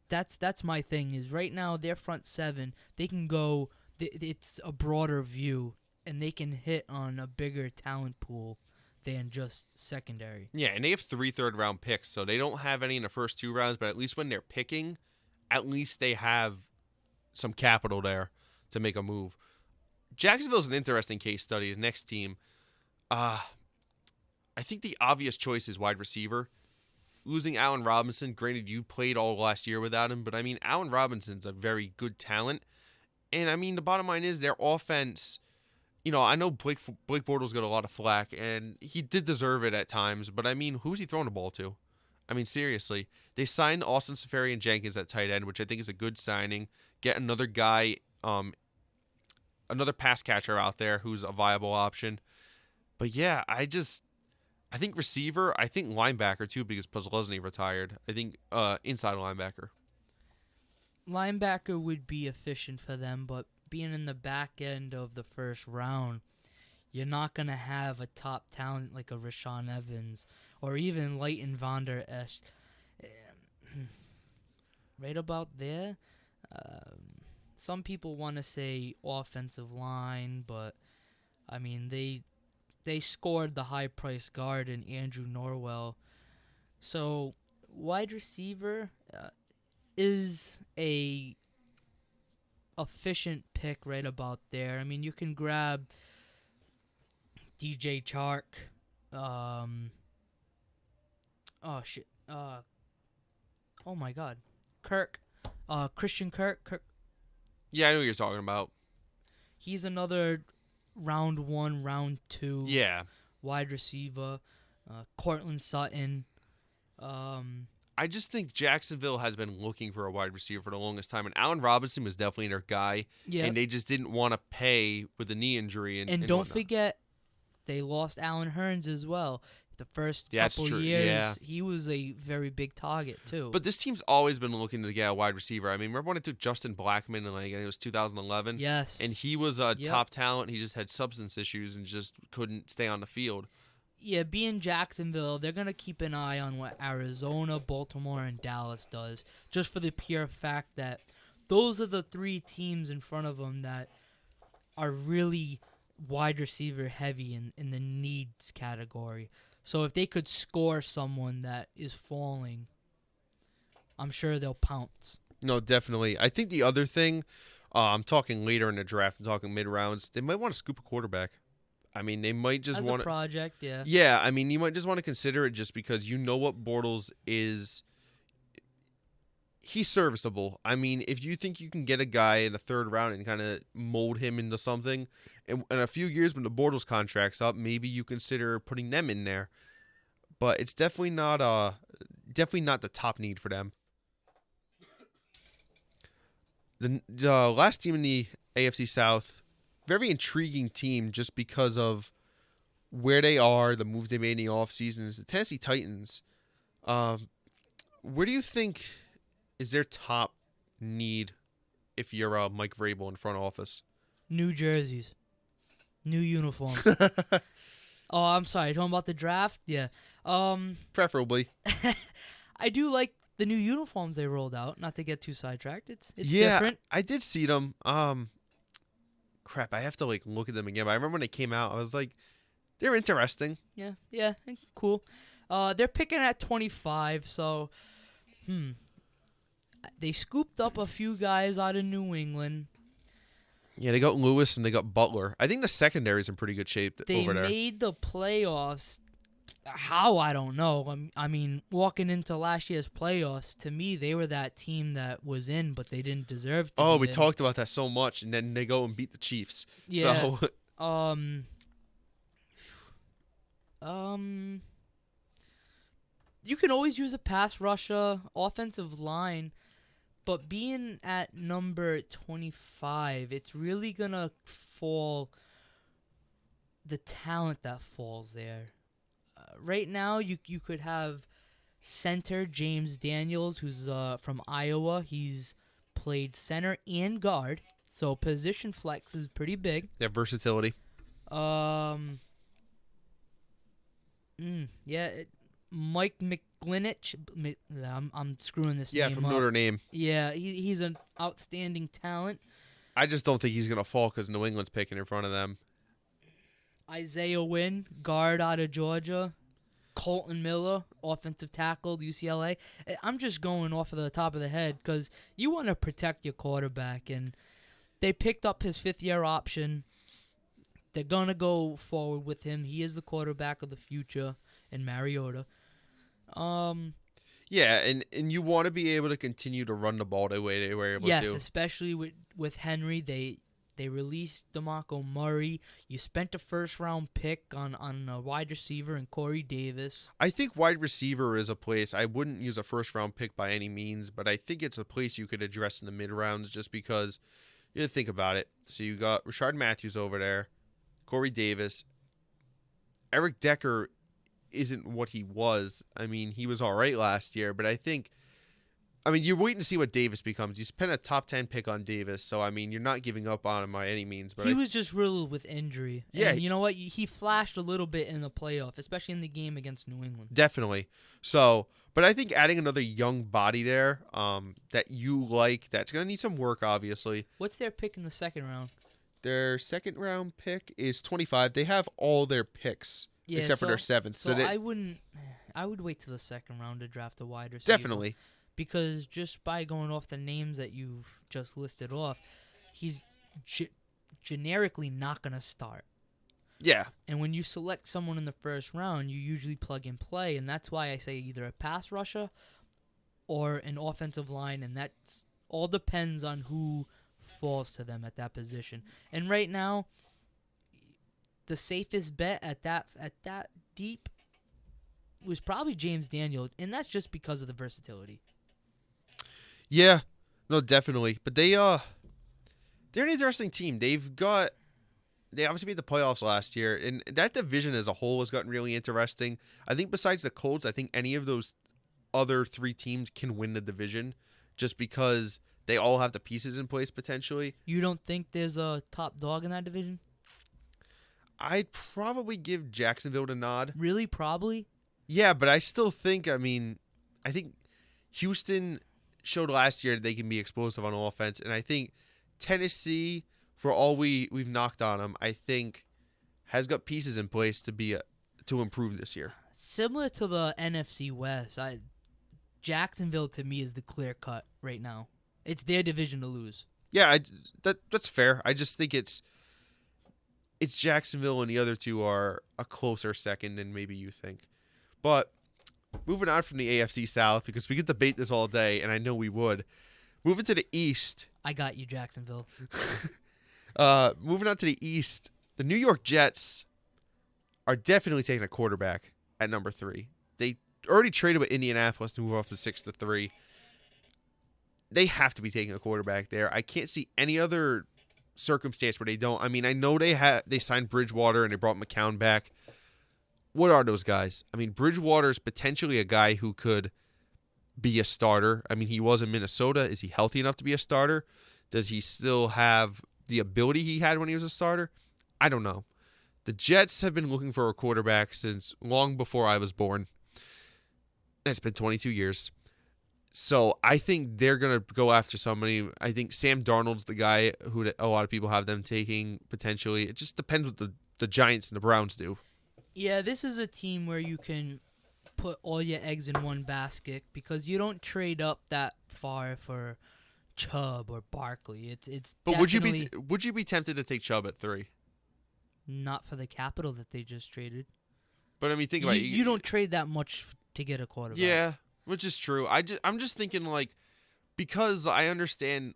that's my thing. Is right now their front 7, they can go. It's a broader view. And they can hit on a bigger talent pool than just secondary. Yeah, and they have 3 3rd-round picks, so they don't have any in the first 2 rounds, but at least when they're picking, at least they have some capital there to make a move. Jacksonville's an interesting case study. The next team, I think the obvious choice is wide receiver. Losing Allen Robinson, granted you played all last year without him, but I mean, Allen Robinson's a very good talent. And I mean, the bottom line is their offense... I know Blake Bortles got a lot of flack, and he did deserve it at times, but I mean, who's he throwing the ball to? I mean, seriously. They signed Austin Seferian Jenkins at tight end, which I think is a good signing. Get another guy, another pass catcher out there who's a viable option. But yeah, I think receiver, I think linebacker too, because Posluszny retired. I think inside linebacker. Linebacker would be efficient for them, but being in the back end of the 1st round, you're not going to have a top talent like a Rashaan Evans or even Leighton Vander Esch. Right about there, some people want to say offensive line, but I mean they scored the high-priced guard in Andrew Norwell. So wide receiver is a efficient pick right about there. I mean, you can grab DJ Chark. Oh shit. Oh my God. Kirk. Christian Kirk. Yeah, I know what you're talking about. He's another round 1, round 2. Yeah. Wide receiver. Cortland Sutton. I just think Jacksonville has been looking for a wide receiver for the longest time, and Allen Robinson was definitely their guy. Yeah. And they just didn't want to pay with the knee injury. And don't forget, they lost Allen Hurns as well. The first couple years, he was a very big target too. But this team's always been looking to get a wide receiver. I mean, remember when it took Justin Blackmon in, I think it was 2011? Yes. And he was a top talent. He just had substance issues and just couldn't stay on the field. Yeah, being Jacksonville, they're going to keep an eye on what Arizona, Baltimore, and Dallas does, just for the pure fact that those are the 3 teams in front of them that are really wide receiver heavy in the needs category. So if they could score someone that is falling, I'm sure they'll pounce. No, definitely. I think the other thing, I'm talking later in the draft, I'm talking mid-rounds, they might want to scoop a quarterback. I mean, they might just want to... As a project, yeah. Yeah, I mean, you might just want to consider it just because you know what Bortles is. He's serviceable. I mean, if you think you can get a guy in the 3rd round and kind of mold him into something, and in a few years when the Bortles contract's up, maybe you consider putting them in there. But it's definitely not the top need for them. The last team in the AFC South, very intriguing team just because of where they are, the moves they made in the offseason, is the Tennessee Titans. Where do you think is their top need if you're Mike Vrabel in front office? New jerseys. New uniforms. Oh, I'm sorry. Talking about the draft? Yeah. Preferably. I do like the new uniforms they rolled out. Not to get too sidetracked. It's different. I did see them. Crap, I have to look at them again. But I remember when they came out, I was like, they're interesting. Yeah, cool. They're picking at 25, so they scooped up a few guys out of New England. Yeah, they got Lewis and they got Butler. I think the secondary's in pretty good shape over there. They made the playoffs. How, I don't know. I mean, walking into last year's playoffs, to me, they were that team that was in, but they didn't deserve to we talked about that so much, and then they go and beat the Chiefs. Yeah. So. You can always use a pass rusher, offensive line, but being at number 25, it's really going to fall the talent that falls there. Right now, you could have center James Daniels, who's from Iowa. He's played center and guard, so position flex is pretty big. Yeah, versatility. Mike McGlinich. I'm screwing this name up. Yeah, from Notre Dame. Yeah, he's an outstanding talent. I just don't think he's going to fall because New England's picking in front of them. Isaiah Wynn, guard out of Georgia. Colton Miller, offensive tackle, UCLA. I'm just going off of the top of the head because you want to protect your quarterback, and they picked up his 5th-year option. They're going to go forward with him. He is the quarterback of the future in Mariota. Yeah, and you want to be able to continue to run the ball the way they were able to. Yes, especially with Henry. They released DeMarco Murray. You spent a 1st-round pick on a wide receiver in Corey Davis. I think wide receiver is a place. I wouldn't use a 1st-round pick by any means, but I think it's a place you could address in the mid-rounds just because you think about it. So you got Rashard Matthews over there, Corey Davis. Eric Decker isn't what he was. I mean, he was all right last year, but I think I mean, you're waiting to see what Davis becomes. You spent a top 10 pick on Davis, so I mean, you're not giving up on him by any means. But he was just riddled with injury. Yeah, and you know what? He flashed a little bit in the playoff, especially in the game against New England. Definitely. So, but I think adding another young body there, that you like, that's gonna need some work, obviously. What's their pick in the second round? Their second round pick is 25. They have all their picks except for their seventh. So I would wait till the second round to draft a wide receiver. Definitely. Because just by going off the names that you've just listed off, he's generically not going to start. Yeah. And when you select someone in the first round, you usually plug and play, and that's why I say either a pass rusher or an offensive line, and that all depends on who falls to them at that position. And right now, the safest bet at that deep was probably James Daniel, and that's just because of the versatility. Yeah, no, definitely. But they're an interesting team. They obviously made the playoffs last year, and that division as a whole has gotten really interesting. I think besides the Colts, I think any of those other three teams can win the division just because they all have the pieces in place potentially. You don't think there's a top dog in that division? I'd probably give Jacksonville the nod. Really? Probably? Yeah, but I still think, I think Houston showed last year that they can be explosive on offense, and I think Tennessee, for all we've knocked on them, I think has got pieces in place to improve this year. Similar to the NFC West, Jacksonville to me is the clear cut right now. It's their division to lose. Yeah, that's fair. I just think it's Jacksonville, and the other two are a closer second than maybe you think. But moving on from the AFC South, because we could debate this all day, and I know we would. Moving to the East. I got you, Jacksonville. Moving on to the East, the New York Jets are definitely taking a quarterback at number 3. They already traded with Indianapolis to move up to 6-3. They have to be taking a quarterback there. I can't see any other circumstance where they don't. I mean, I know they signed Bridgewater and they brought McCown back. What are those guys? I mean, Bridgewater is potentially a guy who could be a starter. I mean, he was in Minnesota. Is he healthy enough to be a starter? Does he still have the ability he had when he was a starter? I don't know. The Jets have been looking for a quarterback since long before I was born. And it's been 22 years. So I think they're going to go after somebody. I think Sam Darnold's the guy who a lot of people have them taking potentially. It just depends what the Giants and the Browns do. Yeah, this is a team where you can put all your eggs in one basket because you don't trade up that far for Chubb or Barkley. It's. But would you be tempted to take Chubb at 3? Not for the capital that they just traded. But I mean, think about it. You don't trade that much to get a quarterback. Yeah, which is true. I'm just thinking because I understand,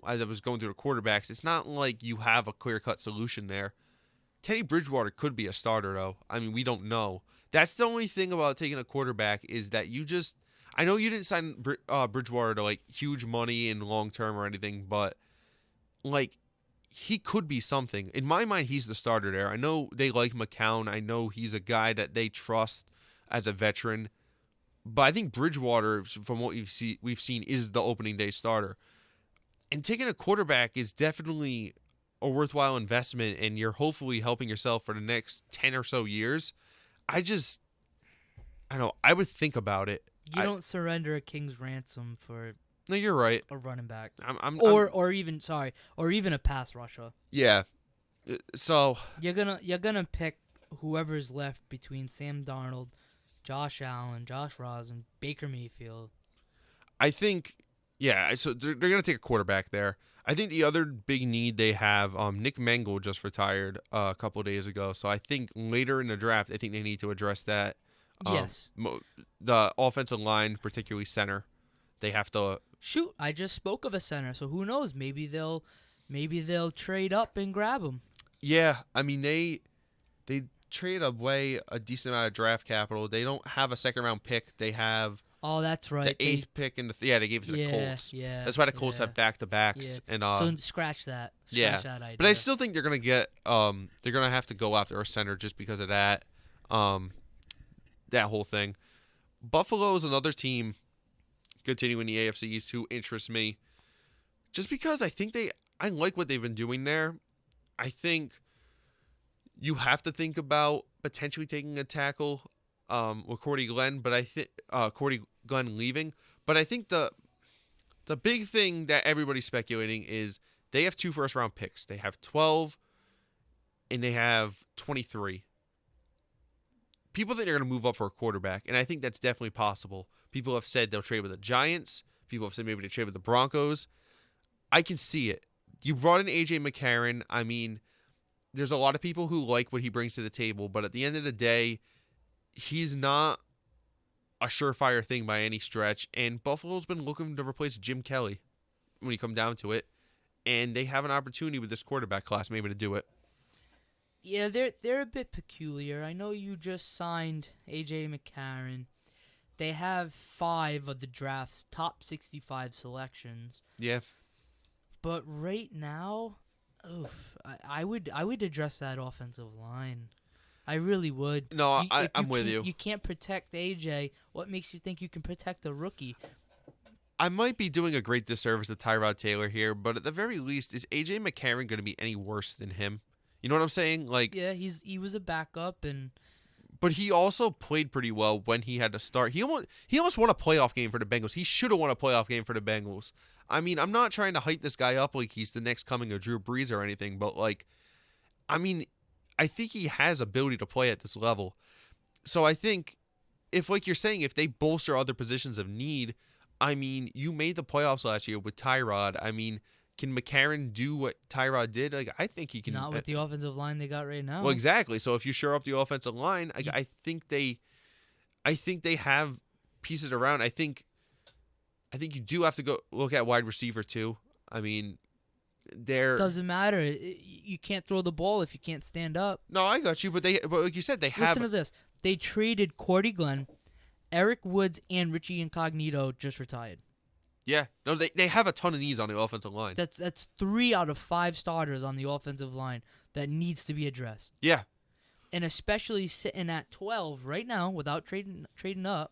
as I was going through the quarterbacks, it's not like you have a clear-cut solution there. Teddy Bridgewater could be a starter, though. I mean, we don't know. That's the only thing about taking a quarterback is that I know you didn't sign Bridgewater to, huge money and long-term or anything, but, he could be something. In my mind, he's the starter there. I know they like McCown. I know he's a guy that they trust as a veteran. But I think Bridgewater, from what we've seen, is the opening day starter. And taking a quarterback is definitely a worthwhile investment, and you're hopefully helping yourself for the next 10 or so years. I know, I would think about it. You don't surrender a king's ransom for... No, you're right. A running back. Or even a pass rusher. Yeah. So... You're gonna pick whoever's left between Sam Darnold, Josh Allen, Josh Rosen, Baker Mayfield. I think... Yeah, so they're going to take a quarterback there. I think the other big need they have, Nick Mangold just retired a couple of days ago, so I think later in the draft, I think they need to address that. Yes. The offensive line, particularly center, they have to... Shoot, I just spoke of a center, so who knows? Maybe they'll trade up and grab him. Yeah, I mean, they trade away a decent amount of draft capital. They don't have a second-round pick. They have... Oh, that's right. The 8th pick in they gave it to the Colts. Yeah, that's why the Colts have back-to-backs. Yeah. And so scratch that. Scratch that idea. But I still think they're gonna get they're gonna have to go after a center just because of that that whole thing. Buffalo is another team continuing the AFC East who interests me. Just because I like what they've been doing there. I think you have to think about potentially taking a tackle with Cordy Glenn, but I think Cordy Glenn leaving. But I think the big thing that everybody's speculating is they have 2 first-round picks. They have 12 and they have 23. People think they're going to move up for a quarterback, and I think that's definitely possible. People have said they'll trade with the Giants. People have said maybe they trade with the Broncos. I can see it. You brought in A.J. McCarron. I mean, there's a lot of people who like what he brings to the table, but at the end of the day, he's not a surefire thing by any stretch, and Buffalo's been looking to replace Jim Kelly when you come down to it, and they have an opportunity with this quarterback class maybe to do it. Yeah, they're a bit peculiar. I know you just signed A.J. McCarron. They have 5 of the draft's top 65 selections. Yeah. But right now, I would address that offensive line. I really would. No, I'm with you. You can't protect A.J. What makes you think you can protect a rookie? I might be doing a great disservice to Tyrod Taylor here, but at the very least, is A.J. McCarron going to be any worse than him? You know what I'm saying? Like, yeah, he was a backup, but he also played pretty well when he had to start. He almost won a playoff game for the Bengals. He should have won a playoff game for the Bengals. I mean, I'm not trying to hype this guy up like he's the next coming of Drew Brees or anything, but like, I mean, I think he has ability to play at this level. So I think if, like you're saying, if they bolster other positions of need, I mean, you made the playoffs last year with Tyrod. I mean, can McCarron do what Tyrod did? Like, I think he can. Not with the offensive line they got right now. Well, exactly. So if you shore up the offensive line, I think they have pieces around. I think you do have to go look at wide receiver too. I mean, doesn't matter. You can't throw the ball if you can't stand up. No, I got you. But like you said, they have. Listen to this. They traded Cordy Glenn, Eric Woods, and Richie Incognito just retired. Yeah, no, they have a ton of needs on the offensive line. That's 3 out of 5 starters on the offensive line that needs to be addressed. Yeah, and especially sitting at 12 right now without trading up.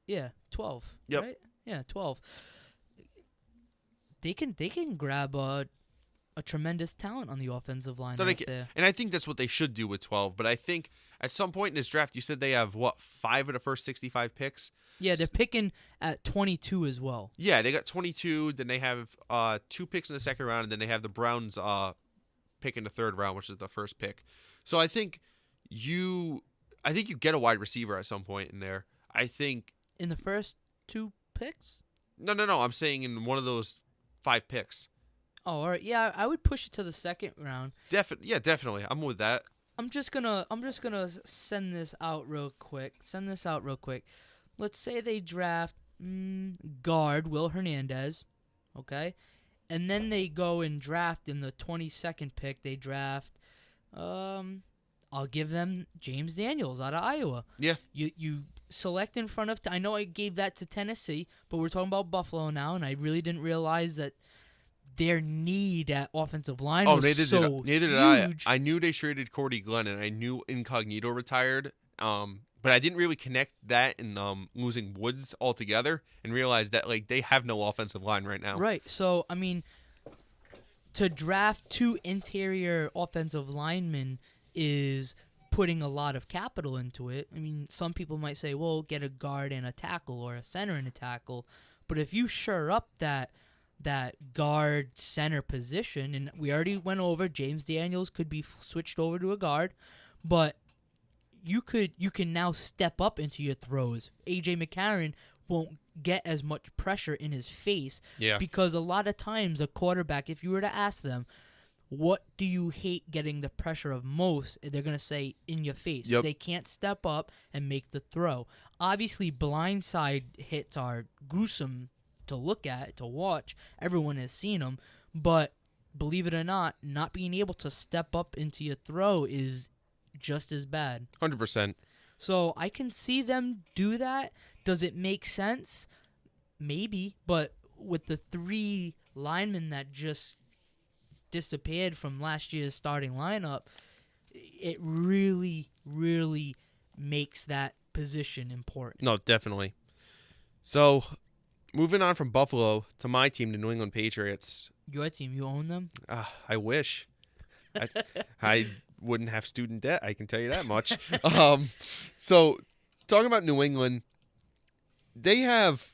Yeah, 12. Yep. Right? Yeah, 12. They can grab a tremendous talent on the offensive line there. And I think that's what they should do with 12. But I think at some point in this draft, you said they have, 5 of the first 65 picks? Yeah, they're picking at 22 as well. Yeah, they got 22. Then they have 2 picks in the second round, and then they have the Browns pick in the third round, which is the first pick. So I think you get a wide receiver at some point in there. I think in the first 2 picks? No. I'm saying in one of those 5 picks. Oh, all right. Yeah, I would push it to the second round. Definitely. I'm with that. I'm just gonna send this out real quick. Let's say they draft guard Will Hernandez, okay, and then they go and draft in the 22nd pick. They draft, I'll give them James Daniels out of Iowa. Yeah. You select in front of. I know I gave that to Tennessee, but we're talking about Buffalo now, and I really didn't realize that their need at offensive line was so huge. Neither did I. I knew they traded Cordy Glenn, and I knew Incognito retired. But I didn't really connect that and losing Woods altogether, and realize that like they have no offensive line right now. Right. So I mean, to draft 2 interior offensive linemen is putting a lot of capital into it. I mean, some people might say, well, get a guard and a tackle or a center and a tackle. But if you shore up that guard center position, and we already went over James Daniels could be switched over to a guard, but you can now step up into your throws. A.J. McCarron won't get as much pressure in his face because a lot of times a quarterback, if you were to ask them, what do you hate getting the pressure of most, they're going to say in your face. Yep. They can't step up and make the throw. Obviously, blindside hits are gruesome to look at, to watch. Everyone has seen them, but believe it or not being able to step up into your throw is just as bad. 100%. So I can see them do that. Does it make sense? Maybe, but with the 3 linemen that just disappeared from last year's starting lineup, it really, really makes that position important. No, definitely. So, moving on from Buffalo to my team, the New England Patriots. Your team, you own them? I wish. I wouldn't have student debt, I can tell you that much. So, talking about New England, they have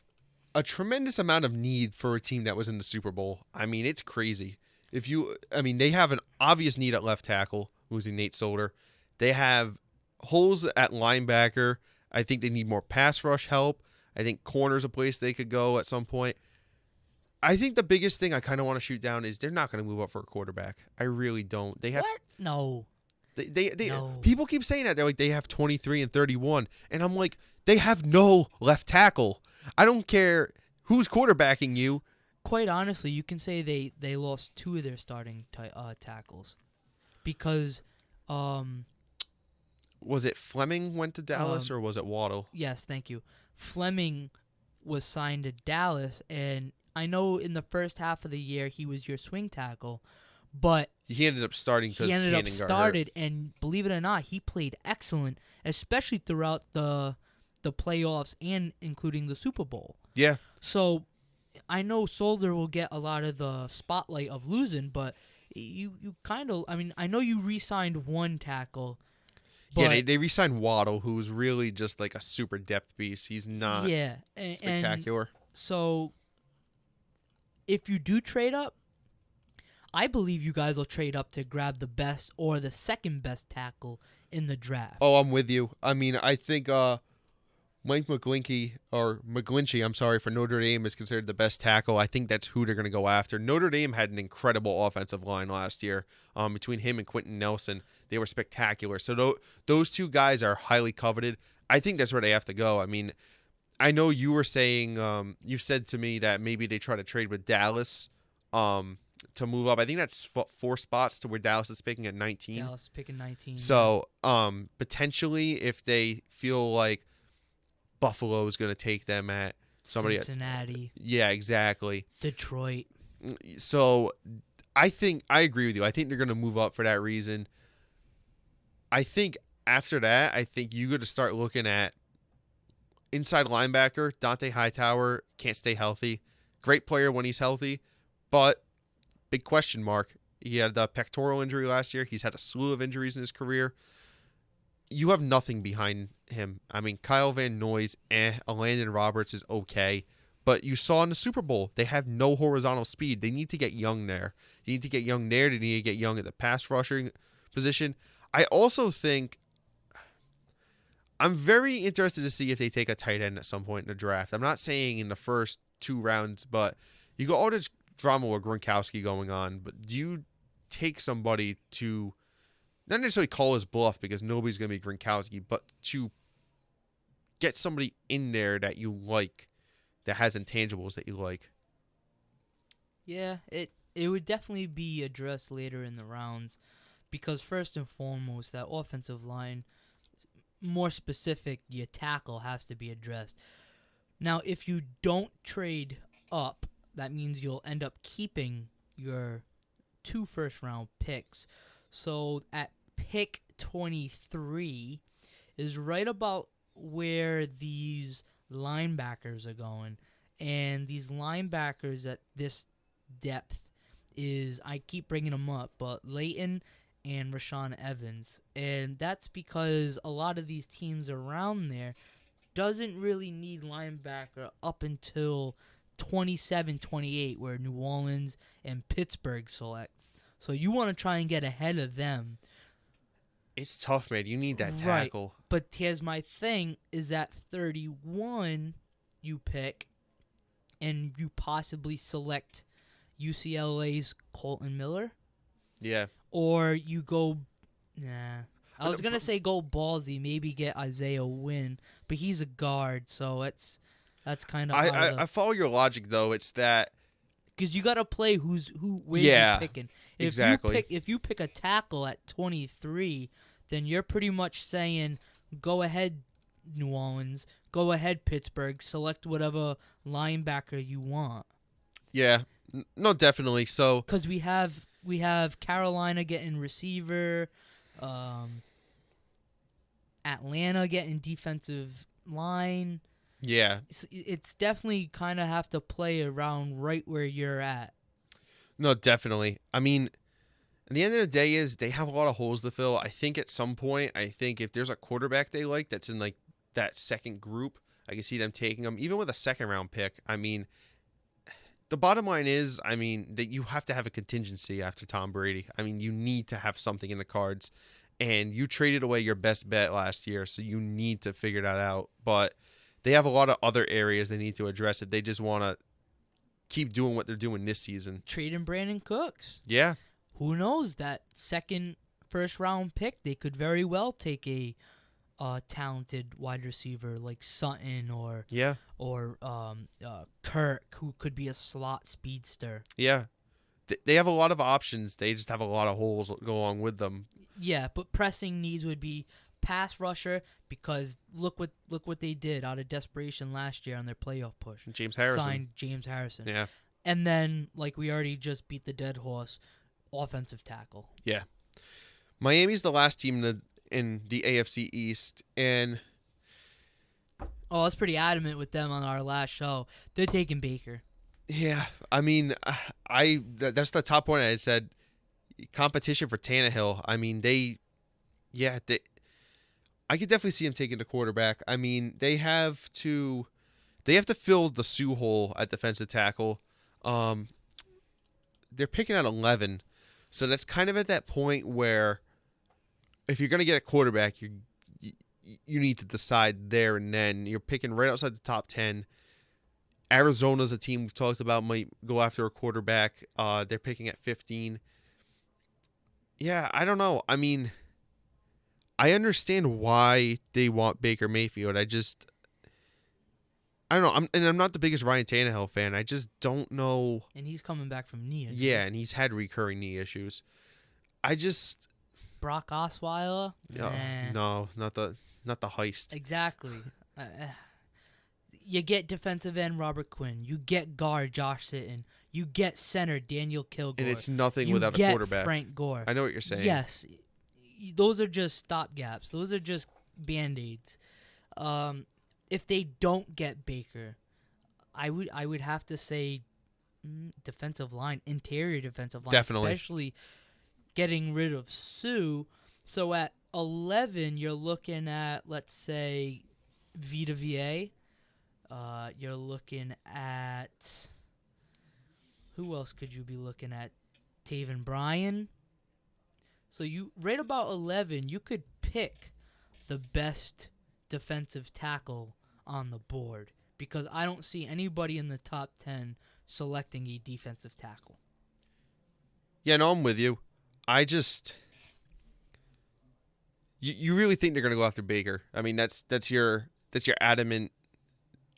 a tremendous amount of need for a team that was in the Super Bowl. I mean, it's crazy. They have an obvious need at left tackle, losing Nate Solder. They have holes at linebacker. I think they need more pass rush help. I think corner's a place they could go at some point. I think the biggest thing I kind of want to shoot down is they're not going to move up for a quarterback. I really don't. They have what? No. They No. People keep saying that. They're like, they have 23 and 31. And I'm like, they have no left tackle. I don't care who's quarterbacking you. Quite honestly, you can say they lost 2 of their starting tackles. Because was it Fleming went to Dallas or was it Waddle? Yes, thank you. Fleming was signed to Dallas, and I know in the first half of the year he was your swing tackle, but he ended up starting because Cannon got hurt. And believe it or not, he played excellent, especially throughout the playoffs and including the Super Bowl. Yeah. So I know Solder will get a lot of the spotlight of losing, but you kind of, I know you re-signed one tackle. Yeah, they re-signed Waddle, who's really just like a super depth piece. He's not spectacular. And so if you do trade up, I believe you guys will trade up to grab the best or the second best tackle in the draft. Oh, I'm with you. I mean, I think Mike McGlinchey for Notre Dame is considered the best tackle. I think that's who they're going to go after. Notre Dame had an incredible offensive line last year. Between him and Quentin Nelson, they were spectacular. So those 2 guys are highly coveted. I think that's where they have to go. I mean, I know you were saying, you said to me that maybe they try to trade with Dallas to move up. I think that's 4 spots to where Dallas is picking at 19. Dallas is picking 19. So potentially if they feel like Buffalo is going to take them at somebody Cincinnati. Yeah, exactly. Detroit. So I agree with you. I think they're going to move up for that reason. I think after that, you got to start looking at inside linebacker. Dante Hightower can't stay healthy. Great player when he's healthy, but big question mark. He had the pectoral injury last year. He's had a slew of injuries in his career. You have nothing behind him. I mean, Kyle Van Noy's Landon Roberts is okay. But you saw in the Super Bowl, they have no horizontal speed. They need to get young there. They need to get young there. They need to get young at the pass rushing position. I also think I'm very interested to see if they take a tight end at some point in the draft. I'm not saying in the first 2 rounds, but you got all this drama with Gronkowski going on. But do you take somebody to not necessarily call his bluff because nobody's going to be Gronkowski, but to get somebody in there that you like, that has intangibles that you like? Yeah, it would definitely be addressed later in the rounds because first and foremost, that offensive line, more specific, your tackle has to be addressed. Now, if you don't trade up, that means you'll end up keeping your 2 first-round picks. So at pick 23 is right about where these linebackers are going. And these linebackers at this depth is, I keep bringing them up, but Leighton and Rashaan Evans. And that's because a lot of these teams around there doesn't really need linebacker up until 27, 28, where New Orleans and Pittsburgh select. So you want to try and get ahead of them. It's tough, man. You need that tackle. Right. But here's my thing, is that 31 you pick and you possibly select UCLA's Colton Miller. Yeah. Or you go, I was going to say go ballsy, maybe get Isaiah Wynn, but he's a guard, so that's kind of I follow your logic, though. It's that because you got to play where you're picking. Exactly. If you pick a tackle at 23, then you're pretty much saying, go ahead, New Orleans, go ahead, Pittsburgh, select whatever linebacker you want. Yeah, no, definitely. So because we have Carolina getting receiver, Atlanta getting defensive line. Yeah. It's definitely kind of have to play around right where you're at. No, definitely. I mean, at the end of the day is they have a lot of holes to fill. I think at some point, if there's a quarterback they like that's in like that second group, I can see them taking them, even with a second-round pick. I mean, the bottom line is, that you have to have a contingency after Tom Brady. I mean, you need to have something in the cards. And you traded away your best bet last year, so you need to figure that out. But they have a lot of other areas they need to address if they just want to keep doing what they're doing this season. Trading Brandon Cooks. Yeah. Who knows? That second first-round pick, they could very well take a talented wide receiver like Sutton or Kirk, who could be a slot speedster. Yeah. They have a lot of options. They just have a lot of holes go along with them. Yeah, but pressing needs would be pass rusher, because look what they did out of desperation last year on their playoff push. James Harrison. Signed James Harrison. Yeah. And then, like we already just beat the dead horse, offensive tackle. Yeah. Miami's the last team in the AFC East, and I was pretty adamant with them on our last show. They're taking Baker. Yeah, I mean, that's the top point I said. Competition for Tannehill. I mean, I could definitely see him taking the quarterback. I mean, they have to fill the Sue hole at defensive tackle. They're picking at 11, so that's kind of at that point where if you're gonna get a quarterback, you need to decide there and then. You're picking right outside the top 10. Arizona's a team we've talked about might go after a quarterback. They're picking at 15. Yeah, I don't know. I mean, I understand why they want Baker Mayfield. I don't know. I'm not the biggest Ryan Tannehill fan. I just don't know. And he's coming back from knee issues. Yeah, and he's had recurring knee issues. Brock Osweiler? No, not the heist. Exactly. You get defensive end Robert Quinn. You get guard Josh Sitton. You get center Daniel Kilgore. And it's nothing without a quarterback. Frank Gore. I know what you're saying. Yes. Those are just stopgaps. Those are just Band-Aids. If they don't get Baker, I would have to say defensive line, interior defensive line. Definitely. Especially getting rid of Sue. So at 11, you're looking at, let's say, Vita VA. You're looking at... Who else could you be looking at? Taven Bryan. So you right about 11, you could pick the best defensive tackle on the board, because I don't see anybody in the top 10 selecting a defensive tackle. Yeah, no, I'm with you. I just... You really think they're going to go after Baker? I mean, that's your adamant...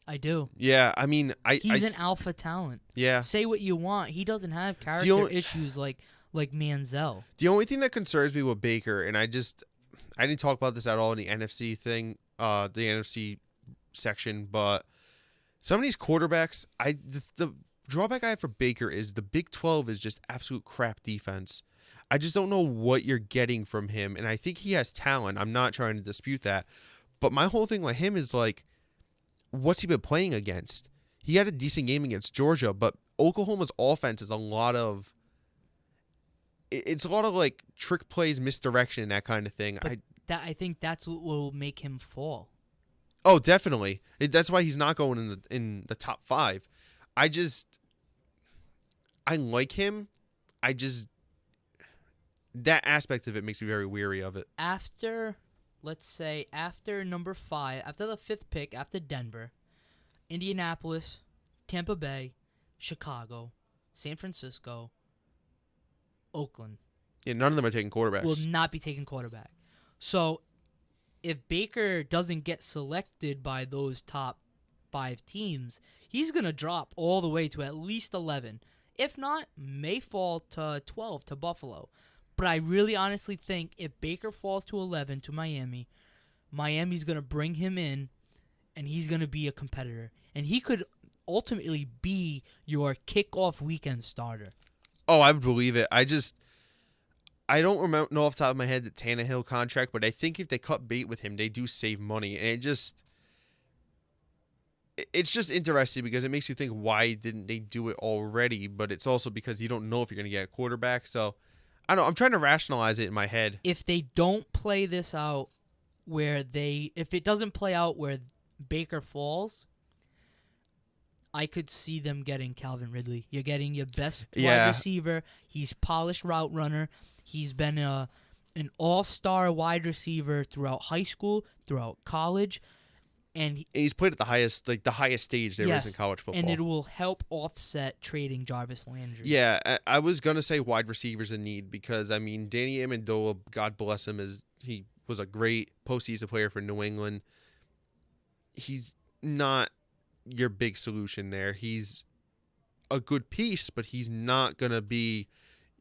I do. Yeah, I mean, he's an alpha talent. Yeah. Say what you want. He doesn't have character issues like Manziel. The only thing that concerns me with Baker, and I didn't talk about this at all in the NFC thing, the NFC section, but some of these quarterbacks, the drawback I have for Baker is the Big 12 is just absolute crap defense. I just don't know what you're getting from him, and I think he has talent. I'm not trying to dispute that, but my whole thing with him is like, what's he been playing against? He had a decent game against Georgia, but Oklahoma's offense is a lot of like trick plays, misdirection, that kind of thing. But I think that's what will make him fall. Oh, definitely. That's why he's not going in the top 5. I like him. That aspect of it makes me very weary of it. Let's say after number 5, after the 5th pick, after Denver, Indianapolis, Tampa Bay, Chicago, San Francisco, Oakland. Yeah, none of them are taking quarterbacks. Will not be taking quarterback. So if Baker doesn't get selected by those top 5 teams, he's going to drop all the way to at least 11. If not, may fall to 12 to Buffalo. But I really honestly think if Baker falls to 11 to Miami, Miami's going to bring him in, and he's going to be a competitor. And he could ultimately be your kickoff weekend starter. Oh, I would believe it. I don't know off the top of my head the Tannehill contract, but I think if they cut bait with him, they do save money. And it's just interesting because it makes you think, why didn't they do it already? But it's also because you don't know if you're going to get a quarterback. So I don't know. I'm trying to rationalize it in my head. If they don't play this out if it doesn't play out where Baker falls, I could see them getting Calvin Ridley. You're getting your best wide receiver. He's polished route runner. He's been an all-star wide receiver throughout high school, throughout college. And he's played at the highest stage there is in college football. And it will help offset trading Jarvis Landry. Yeah, I was going to say wide receivers in need because, I mean, Danny Amendola, God bless him, he was a great postseason player for New England. He's not your big solution there. He's a good piece, but he's not going to be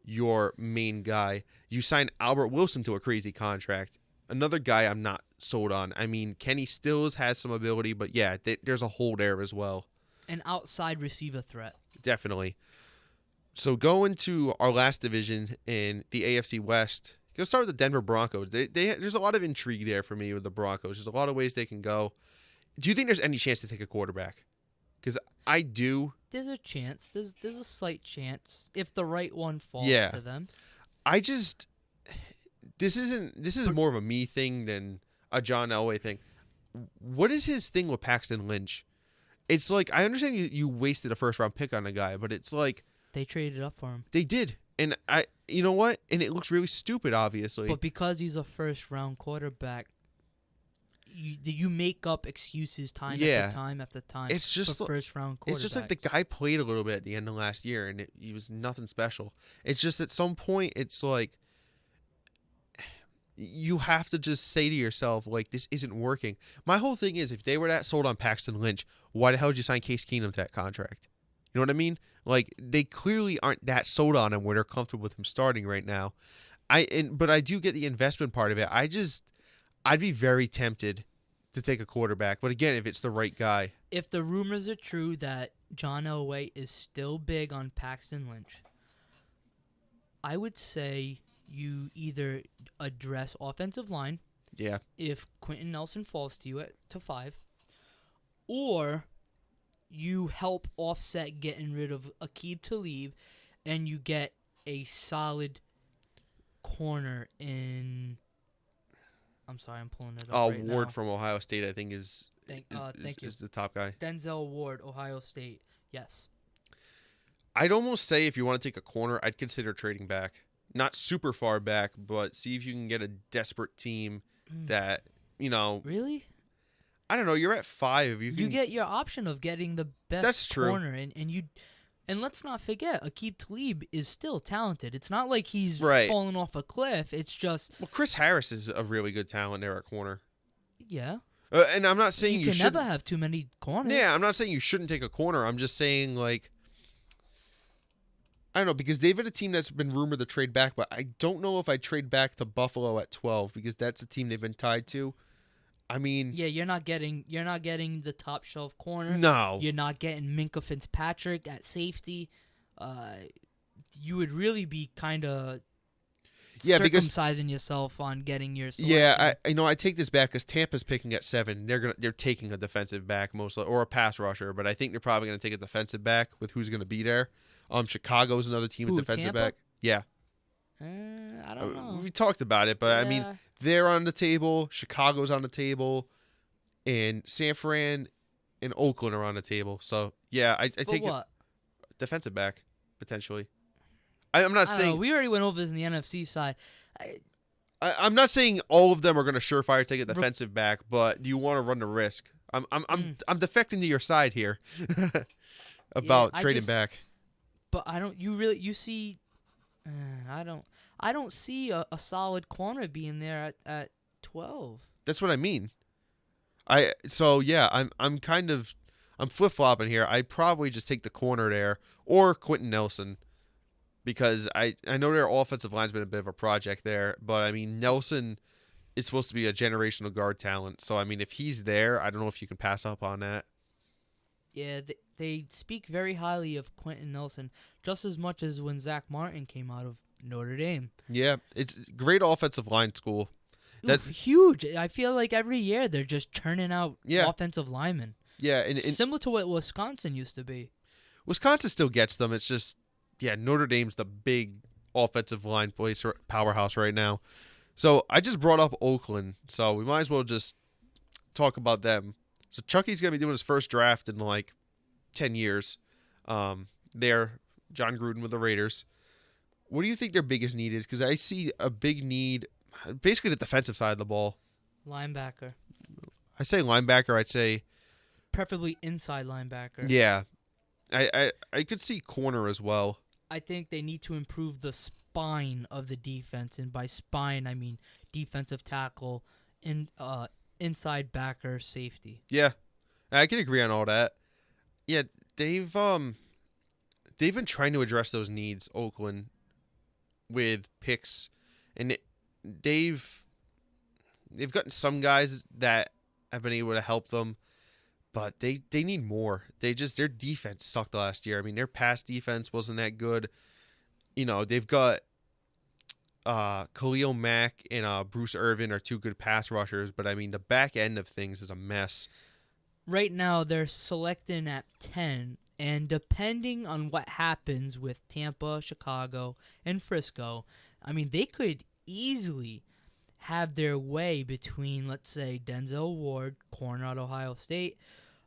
your main guy. You signed Albert Wilson to a crazy contract. Another guy I'm not sold on. I mean, Kenny Stills has some ability, but yeah, there's a hole there as well. An outside receiver threat. Definitely. So going to our last division in the AFC West, let's start with the Denver Broncos. There's a lot of intrigue there for me with the Broncos. There's a lot of ways they can go. Do you think there's any chance to take a quarterback? Because I do. There's a chance. There's a slight chance if the right one falls to them. This is more of a me thing than a John Elway thing. What is his thing with Paxton Lynch? It's like, I understand you wasted a first-round pick on a guy, but it's like... They traded up for him. They did. And you know what? And it looks really stupid, obviously. But because he's a first-round quarterback, you make up excuses time after time it's just for first-round quarterbacks. It's just like the guy played a little bit at the end of last year, and he was nothing special. It's just at some point, it's like... You have to just say to yourself, like, this isn't working. My whole thing is, if they were that sold on Paxton Lynch, why the hell did you sign Case Keenum to that contract? You know what I mean? Like, they clearly aren't that sold on him where they're comfortable with him starting right now. But I do get the investment part of it. I'd be very tempted to take a quarterback. But again, if it's the right guy. If the rumors are true that John Elway is still big on Paxton Lynch, I would say you either address offensive line. Yeah. If Quentin Nelson falls to you to 5, or you help offset getting rid of Aqib Talib, and you get a solid corner in. I'm sorry, I'm pulling it up right Ward now. from Ohio State, I think is the top guy. Denzel Ward, Ohio State. Yes. I'd almost say if you want to take a corner, I'd consider trading back. Not super far back, but see if you can get a desperate team that, Really? I don't know. You're at 5. You get your option of getting the best corner. True. And let's not forget, Aqib Talib is still talented. It's not like he's falling off a cliff. It's just... Well, Chris Harris is a really good talent there at corner. Yeah. And I'm not saying you should never have too many corners. Yeah, I'm not saying you shouldn't take a corner. I'm just saying, like... I don't know, because they've been a team that's been rumored to trade back, but I don't know if I trade back to Buffalo at 12 because that's a team they've been tied to. I mean, yeah, you're not getting the top shelf corner. No, you're not getting Minkah Fitzpatrick at safety. You would really be kind of circumcising yourself on getting your selection. Yeah, I take this back because Tampa's picking at 7. They're taking a defensive back mostly or a pass rusher, but I think they're probably going to take a defensive back with who's going to be there. Chicago's another team with defensive Tampa? back. Yeah. I don't know. We talked about it, but I mean, they're on the table. Chicago's on the table, and San Fran and Oakland are on the table. So yeah, I take what? Defensive back potentially. I'm not saying we already went over this in the NFC side. I'm not saying all of them are going to surefire take a defensive back, but do you want to run the risk? I'm defecting to your side here about trading back. But I don't. You see. I don't see a solid corner being there at 12. That's what I mean. I'm flip flopping here. I'd probably just take the corner there or Quentin Nelson because I know their offensive line's been a bit of a project there, but I mean Nelson is supposed to be a generational guard talent. So I mean if he's there, I don't know if you can pass up on that. Yeah, they speak very highly of Quentin Nelson, just as much as when Zach Martin came out of Notre Dame. Yeah, it's great offensive line school. That's huge. I feel like every year they're just churning out offensive linemen. Yeah, and similar to what Wisconsin used to be. Wisconsin still gets them. It's just, Notre Dame's the big offensive line powerhouse right now. So I just brought up Oakland, so we might as well just talk about them. So Chucky's going to be doing his first draft in like 10 years. They're John Gruden with the Raiders. What do you think their biggest need is? Because I see a big need, basically the defensive side of the ball. Linebacker. I say linebacker. I'd say preferably inside linebacker. Yeah, I could see corner as well. I think they need to improve the spine of the defense, and by spine I mean defensive tackle and inside backer, safety. Yeah, I can agree on all that. Yeah, they've been trying to address those needs, Oakland, with picks, and they've gotten some guys that have been able to help them, but they need more. Their defense sucked last year. I mean, their pass defense wasn't that good. You know, they've got Khalil Mack and Bruce Irvin are two good pass rushers, but I mean, the back end of things is a mess. Right now, they're selecting at 10, and depending on what happens with Tampa, Chicago, and Frisco, I mean, they could easily have their way between, let's say, Denzel Ward, corner out of Ohio State,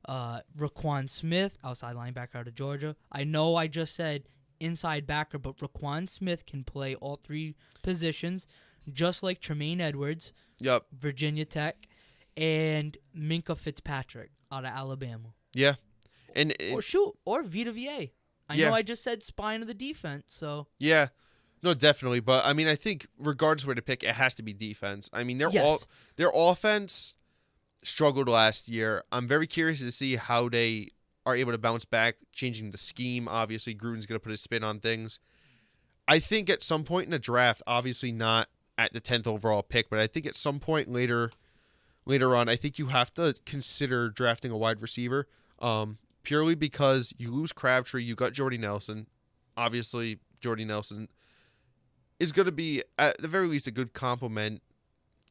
Raquan Smith, outside linebacker out of Georgia. I know I just said inside backer, but Raquan Smith can play all three positions, just like Tremaine Edwards, Yep, Virginia Tech, and Minka Fitzpatrick out of Alabama. Yeah. Or Vita VA. I know I just said spine of the defense, so. Yeah. No, definitely. But, I mean, I think regardless of where to pick, it has to be defense. I mean, their offense struggled last year. I'm very curious to see how they are able to bounce back, changing the scheme. Obviously, Gruden's going to put his spin on things. I think at some point in the draft, obviously not at the 10th overall pick, but I think at some point later on, I think you have to consider drafting a wide receiver, purely because you lose Crabtree, you got Jordy Nelson. Obviously, Jordy Nelson is going to be, at the very least, a good complement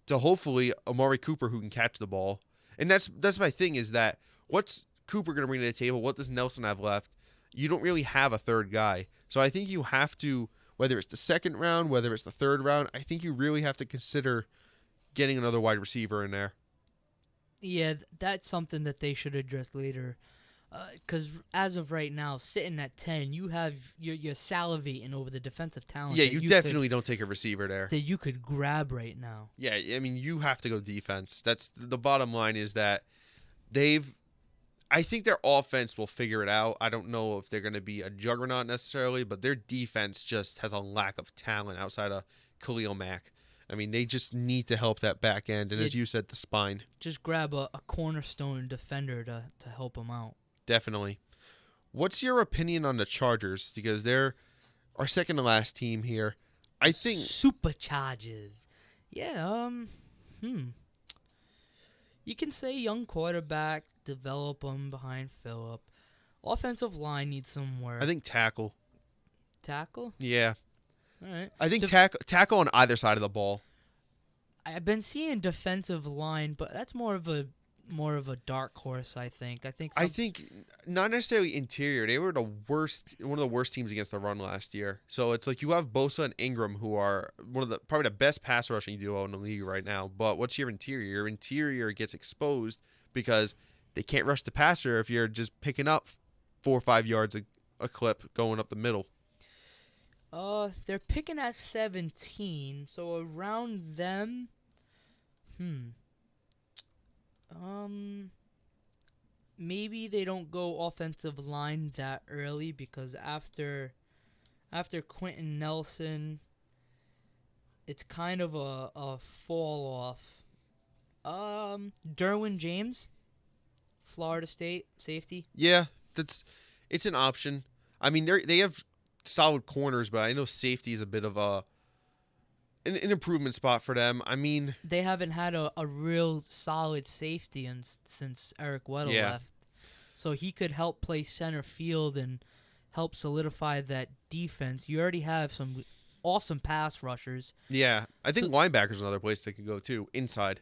to hopefully Amari Cooper, who can catch the ball. And that's my thing, is that what's Cooper going to bring to the table? What does Nelson have left? You don't really have a third guy. So I think you have to, whether it's the second round, whether it's the third round, I think you really have to consider getting another wide receiver in there. Yeah, that's something that they should address later. Because as of right now, sitting at 10, you're salivating over the defensive talent. Yeah, you definitely don't take a receiver there that you could grab right now. Yeah, I mean, you have to go defense. That's the bottom line, is that I think their offense will figure it out. I don't know if they're going to be a juggernaut necessarily, but their defense just has a lack of talent outside of Khalil Mack. I mean, they just need to help that back end, and as you said, the spine. Just grab a cornerstone defender to help them out. Definitely. What's your opinion on the Chargers? Because they're our second to last team here. I think Superchargers. Yeah, you can say young quarterback, develop them behind Phillip. Offensive line needs some work. I think tackle. Tackle? Yeah. All right. I think tackle on either side of the ball. I've been seeing defensive line, but that's more of a dark horse, I think. I think not necessarily interior. They were one of the worst teams against the run last year. So it's like you have Bosa and Ingram, who are probably the best pass rushing duo in the league right now. But what's your interior? Your interior gets exposed because they can't rush the passer if you're just picking up 4 or 5 yards a clip going up the middle. They're picking at 17, so around them, maybe they don't go offensive line that early, because after Quentin Nelson, it's kind of a fall off. Derwin James, Florida State safety. Yeah, it's an option. I mean, they have solid corners, but I know safety is a bit of an improvement spot for them. I mean, they haven't had a real solid safety since Eric Weddle left. So he could help play center field and help solidify that defense. You already have some awesome pass rushers. Yeah, I think linebacker's another place they could go too, inside.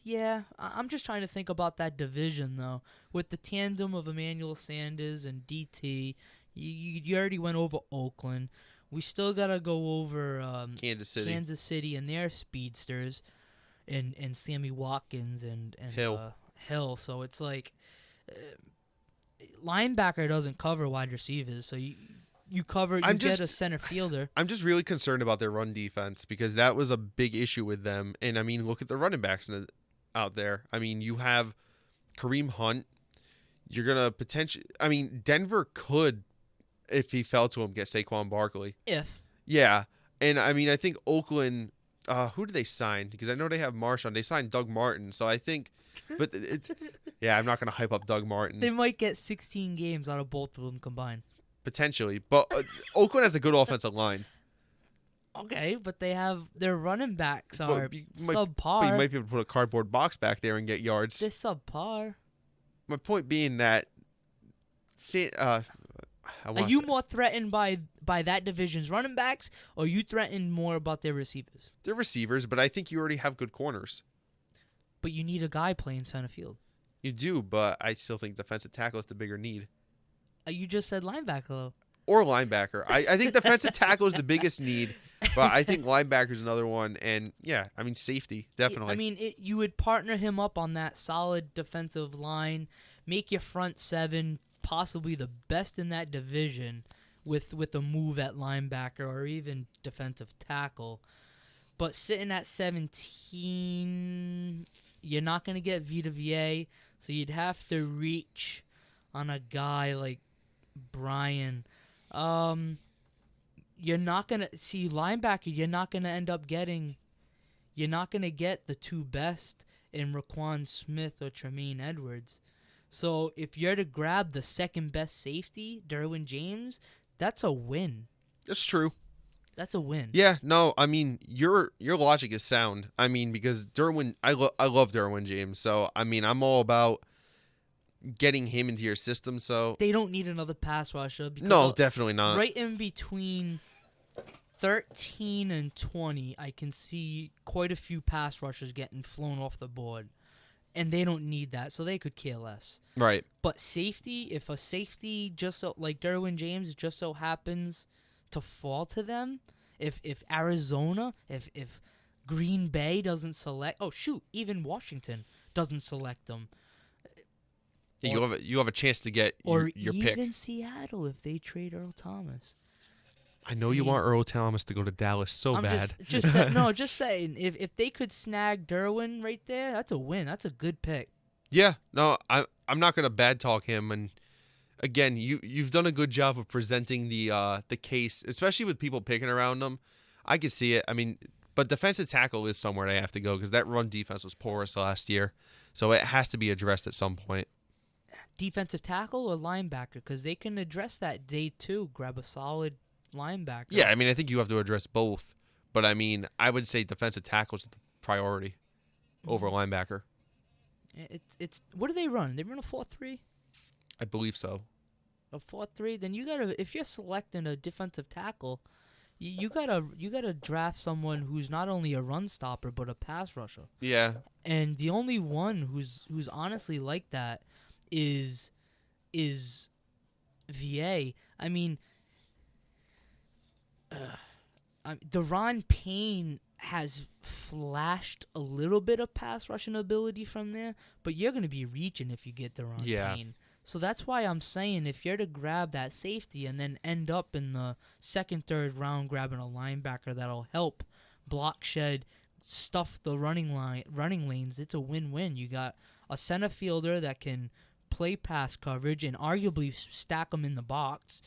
Yeah, I'm just trying to think about that division, though. With the tandem of Emmanuel Sanders and DT, you already went over Oakland. We still got to go over Kansas City and their speedsters, and Sammy Watkins and Hill. So it's like linebacker doesn't cover wide receivers, so you get a center fielder. I'm just really concerned about their run defense because that was a big issue with them. And, I mean, look at the running backs out there. I mean, you have Kareem Hunt. You're going to potentially – I mean, Denver could, if he fell to him, get Saquon Barkley. If. Yeah. And, I mean, I think Oakland who did they sign? Because I know they have Marshawn. They signed Doug Martin. So I think – but yeah, I'm not going to hype up Doug Martin. They might get 16 games out of both of them combined. Potentially. But Oakland has a good offensive line. Okay, but their running backs are subpar. But you might be able to put a cardboard box back there and get yards. They're subpar. My point being that are you more threatened by that division's running backs, or are you threatened more about their receivers? They're receivers, but I think you already have good corners. But you need a guy playing center field. You do, but I still think defensive tackle is the bigger need. You just said linebacker, though. Or linebacker. I think defensive tackle is the biggest need, but I think linebacker is another one. And, yeah, I mean, safety, definitely. I mean, you would partner him up on that solid defensive line, make your front seven possibly the best in that division with a move at linebacker or even defensive tackle. But sitting at 17, you're not going to get Vita VA, so you'd have to reach on a guy like Brian. You're not going to see linebacker. You're not going to end up getting. You're not going to get the two best in Raquan Smith or Tremaine Edwards. So if you're to grab the second best safety, Derwin James, that's a win. That's true. That's a win. Yeah, no, I mean your logic is sound. I mean because Derwin, I love Derwin James, so I mean I'm all about getting him into your system. So they don't need another pass rusher. No, definitely not. Right in between 13 and 20, I can see quite a few pass rushers getting flown off the board, and they don't need that, so they could care less. Right. But safety, if a safety just so like Derwin James just so happens to fall to them, if Arizona, if Green Bay doesn't select, even Washington doesn't select them. Yeah, you have a chance to get your pick. Or even Seattle if they trade Earl Thomas. I know you want Earl Thomas to go to Dallas so bad. Just saying, if they could snag Derwin right there, that's a win. That's a good pick. Yeah, no, I'm not gonna bad talk him. And again, you've done a good job of presenting the case, especially with people picking around them. I could see it. I mean, but defensive tackle is somewhere they have to go because that run defense was porous last year, so it has to be addressed at some point. Defensive tackle or linebacker, because they can address that day two. Grab a solid linebacker. Yeah, I mean, I think you have to address both, but I mean, I would say defensive tackle is the priority over linebacker. It's what do they run? They run a 4-3. I believe so. A 4-3. Then you gotta, if you're selecting a defensive tackle, you gotta draft someone who's not only a run stopper but a pass rusher. Yeah. And the only one who's honestly like that is VA. I mean, Deron Payne has flashed a little bit of pass rushing ability from there, but you're going to be reaching if you get Deron Payne. So that's why I'm saying if you're to grab that safety and then end up in the second, third round grabbing a linebacker that'll help block shed, stuff the running lanes, it's a win-win. You got a center fielder that can play pass coverage and arguably stack them in the box,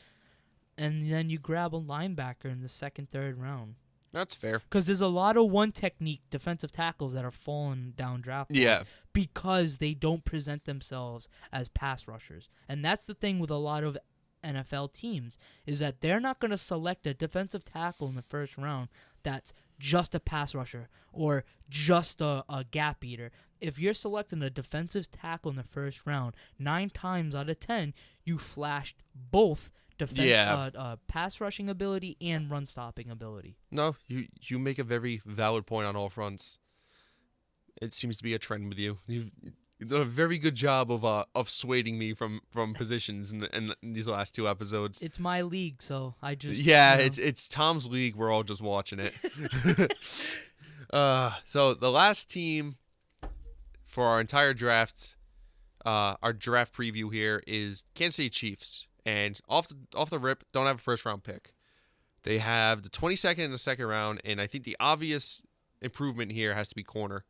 and then you grab a linebacker in the second, third round. That's fair. Because there's a lot of one technique defensive tackles that are falling down draft boards because they don't present themselves as pass rushers. And that's the thing with a lot of NFL teams is that they're not going to select a defensive tackle in the first round that's just a pass rusher or just a gap eater. If you're selecting a defensive tackle in the first round, 9 times out of 10, you flashed both pass rushing ability and run stopping ability. No, you make a very valid point on all fronts. It seems to be a trend with you. You've done a very good job of swaying me from positions in these last 2 episodes. It's my league, so I just it's Tom's league. We're all just watching it. So the last team for our entire draft, our draft preview here is Kansas City Chiefs, and off the rip, don't have a first round pick. They have the 22nd in the second round, and I think the obvious improvement here has to be corner.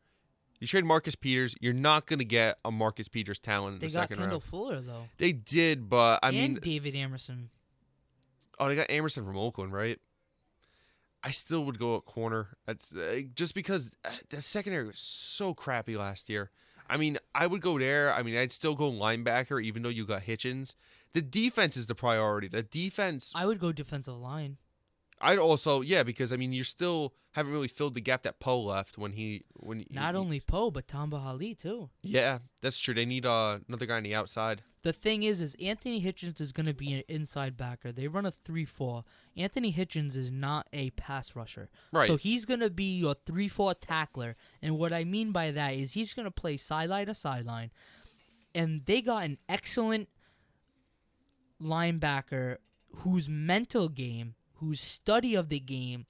You trade Marcus Peters, you're not going to get a Marcus Peters talent in the second round. They got Kendall Fuller, though. They did, but I mean... David Amerson. Oh, they got Amerson from Oakland, right? I still would go at corner. That's just because the secondary was so crappy last year. I mean, I would go there. I mean, I'd still go linebacker, even though you got Hitchens. The defense is the priority. The defense... I would go defensive line. I'd also, because, I mean, you still haven't really filled the gap that Poe left when Not only Poe, but Tamba Hali, too. Yeah, that's true. They need another guy on the outside. The thing is Anthony Hitchens is going to be an inside backer. They run a 3-4. Anthony Hitchens is not a pass rusher. Right. So he's going to be your 3-4 tackler. And what I mean by that is he's going to play sideline to sideline. And they got an excellent linebacker whose mental game, whose study of the game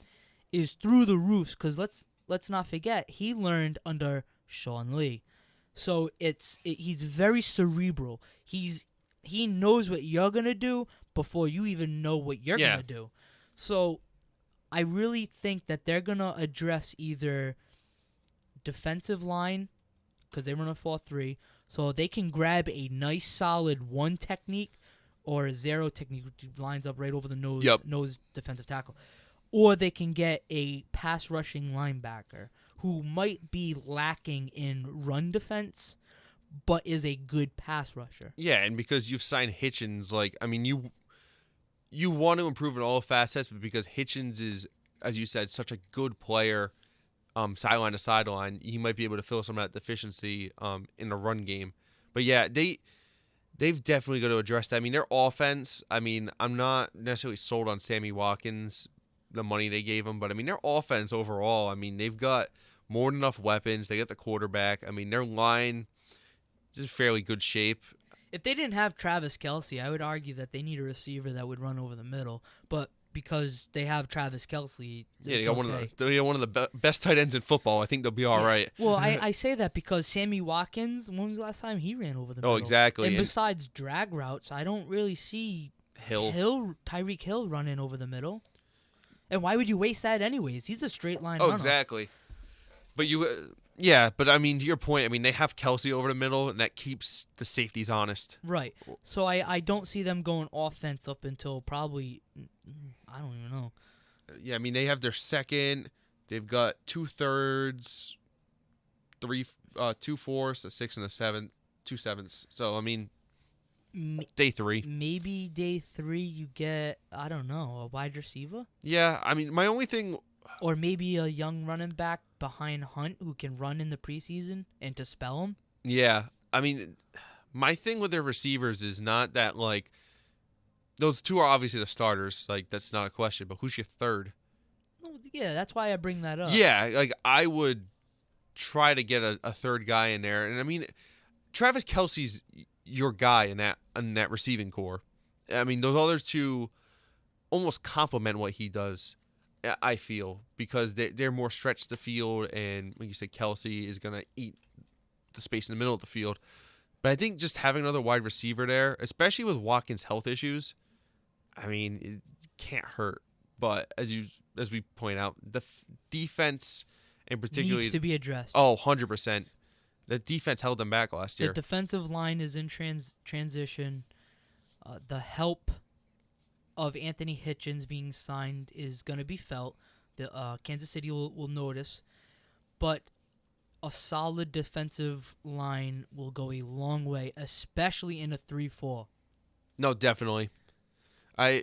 is through the roofs, because let's not forget, he learned under Sean Lee. So he's very cerebral. He knows what you're going to do before you even know what you're going to do. So I really think that they're going to address either defensive line, because they run a 4-3, so they can grab a nice solid 1 technique or a 0 technique, which lines up right over the nose defensive tackle. Or they can get a pass rushing linebacker who might be lacking in run defense, but is a good pass rusher. Yeah, and because you've signed Hitchens, you want to improve in all facets, but because Hitchens is, as you said, such a good player, sideline to sideline, he might be able to fill some of that deficiency in the run game. But yeah, they've definitely got to address that. I mean, their offense, I'm not necessarily sold on Sammy Watkins, the money they gave him, but I mean, their offense overall, they've got more than enough weapons. They got the quarterback. Their line is in fairly good shape. If they didn't have Travis Kelce, I would argue that they need a receiver that would run over the middle, but because they have Travis Kelce, they got one of the best tight ends in football. I think they'll be all right. Well, I say that because Sammy Watkins, when was the last time he ran over the middle? Oh, exactly. And besides drag routes, I don't really see Tyreek Hill running over the middle. And why would you waste that anyways? He's a straight line runner. Oh, exactly. But to your point, they have Kelce over the middle, and that keeps the safeties honest. Right. So I don't see them going offense up until probably, I don't even know. Yeah, they have their second. They've got 2/3, 2/4, a 6 and a 7, 2 7s. So day 3. Maybe day 3 you get, I don't know, a wide receiver? Yeah, my only thing... Or maybe a young running back behind Hunt who can run in the preseason and to spell him? Yeah, my thing with their receivers is not that, those 2 are obviously the starters. That's not a question, but who's your third? Well, yeah, that's why I bring that up. Yeah, I would try to get a third guy in there. And, Travis Kelce's your guy in that receiving core. Those other 2 almost complement what he does, I feel, because they're more stretched the field, and like you said, Kelce is going to eat the space in the middle of the field. But I think just having another wide receiver there, especially with Watkins' health issues, it can't hurt. But as we point out, the defense, and particularly needs to be addressed. Oh, 100%. The defense held them back last year. The defensive line is in transition. The help of Anthony Hitchens being signed is going to be felt. The Kansas City will notice. But a solid defensive line will go a long way, especially in a 3-4. No, definitely. I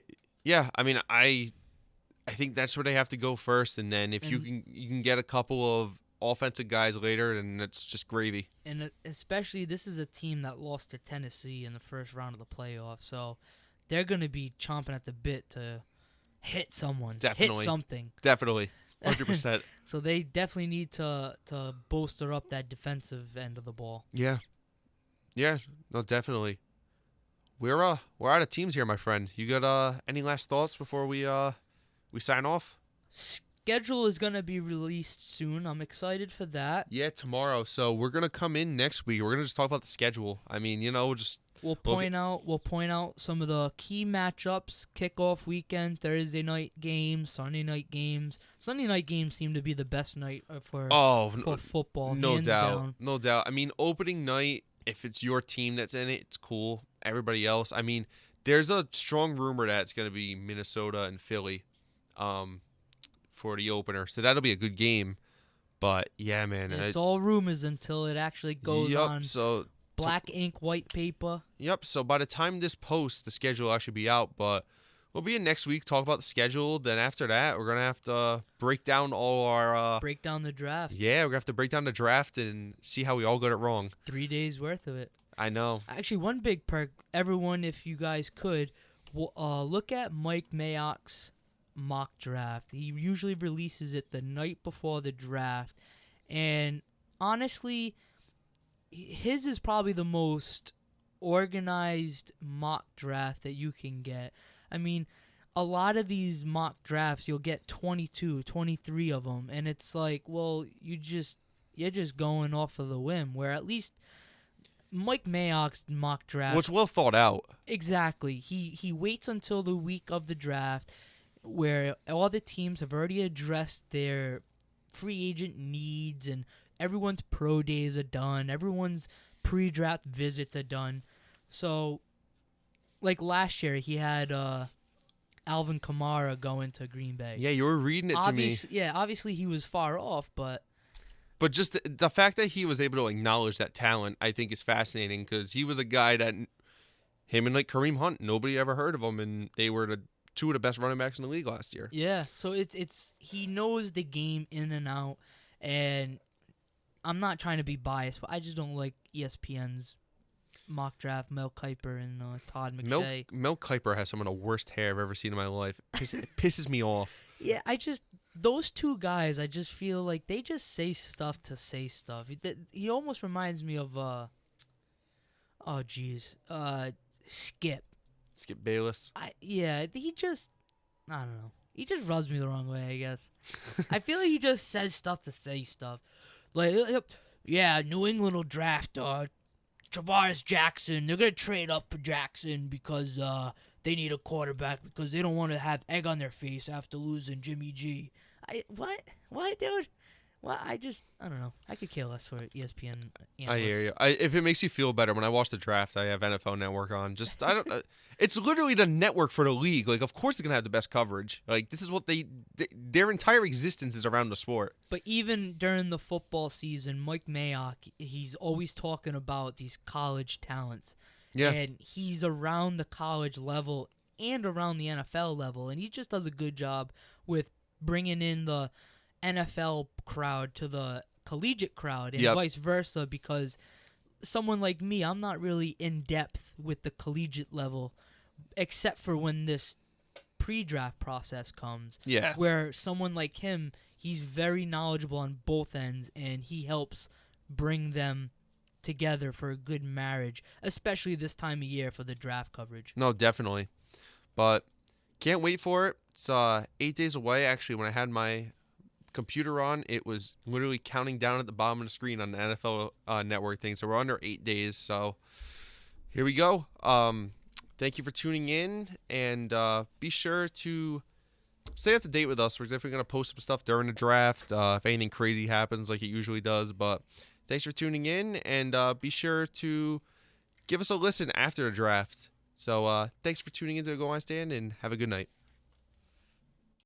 think that's where they have to go first, and then if you can get a couple of offensive guys later, and it's just gravy. And especially, this is a team that lost to Tennessee in the first round of the playoffs, so they're going to be chomping at the bit to hit someone, Definitely. hit something. Definitely. 100%. So they definitely need to bolster up that defensive end of the ball. Yeah. Yeah, no, definitely. We're out of teams here, my friend. You got any last thoughts before we sign off? Schedule is gonna be released soon. I'm excited for that. Yeah, tomorrow. So we're gonna come in next week. We're gonna just talk about the schedule. I mean, we'll point out some of the key matchups. Kickoff weekend, Thursday night games, Sunday night games. Sunday night games seem to be the best night for football. No hands doubt, down. no doubt. I mean, opening night, if it's your team that's in it, it's cool. Everybody else, I mean, there's a strong rumor that it's gonna be Minnesota and Philly, for the opener. So that'll be a good game. But yeah, man, it's all rumors until it actually goes on. So black ink, white paper. Yep. So by the time this posts, the schedule will actually be out. But we'll be in next week, talk about the schedule. Then after that, we're gonna have to break down all our break down the draft. Yeah, we're gonna have to break down the draft and see how we all got it wrong. 3 days worth of it. I know. Actually, one big perk, everyone, if you guys could, look at Mike Mayock's mock draft. He usually releases it the night before the draft, and honestly, his is probably the most organized mock draft that you can get. I mean, a lot of these mock drafts, you'll get 22, 23 of them, and it's like, well, you're just going off of the whim, where at least Mike Mayock's mock draft, which well thought out. Exactly. He waits until the week of the draft, where all the teams have already addressed their free agent needs and everyone's pro days are done, everyone's pre-draft visits are done. So, like last year, he had Alvin Kamara going to Green Bay. Yeah, you were reading it to me. Yeah, obviously he was far off, but just the fact that he was able to acknowledge that talent, I think, is fascinating, because he was a guy that him and like Kareem Hunt, nobody ever heard of him, and they were two of the best running backs in the league last year. Yeah, so it's he knows the game in and out, and I'm not trying to be biased, but I just don't like ESPN's mock draft, Mel Kiper and Todd McShay. Mel Kiper has some of the worst hair I've ever seen in my life. It pisses me off. Yeah, those two guys, I just feel like they just say stuff to say stuff. He almost reminds me of Skip Bayless. he don't know. He just rubs me the wrong way, I guess. I feel like he just says stuff to say stuff. Like, yeah, New England will draft Javaris Jackson. They're going to trade up for Jackson because they need a quarterback because they don't want to have egg on their face after losing Jimmy G. What, dude? Well, I don't know. I could care less for ESPN analysts. I hear you. If it makes you feel better, when I watch the draft, I have NFL Network on. I don't. It's literally the network for the league. Like, of course, it's gonna have the best coverage. Like, this is what their entire existence is around the sport. But even during the football season, Mike Mayock, he's always talking about these college talents. Yeah. And he's around the college level and around the NFL level, and he just does a good job with bringing in the NFL crowd to the collegiate crowd and vice versa, because someone like me, I'm not really in depth with the collegiate level except for when this pre-draft process comes. Yeah. Where someone like him, he's very knowledgeable on both ends and he helps bring them together for a good marriage, especially this time of year for the draft coverage. No, definitely. But can't wait for it. It's 8 days away. Actually, when I had my computer on, it was literally counting down at the bottom of the screen on the NFL Network thing. So we're under 8 days. So here we go. Thank you for tuning in, and be sure to stay up to date with us. We're definitely going to post some stuff during the draft if anything crazy happens like it usually does. But thanks for tuning in, and be sure to give us a listen after the draft. So thanks for tuning into the Go On Stand, and have a good night.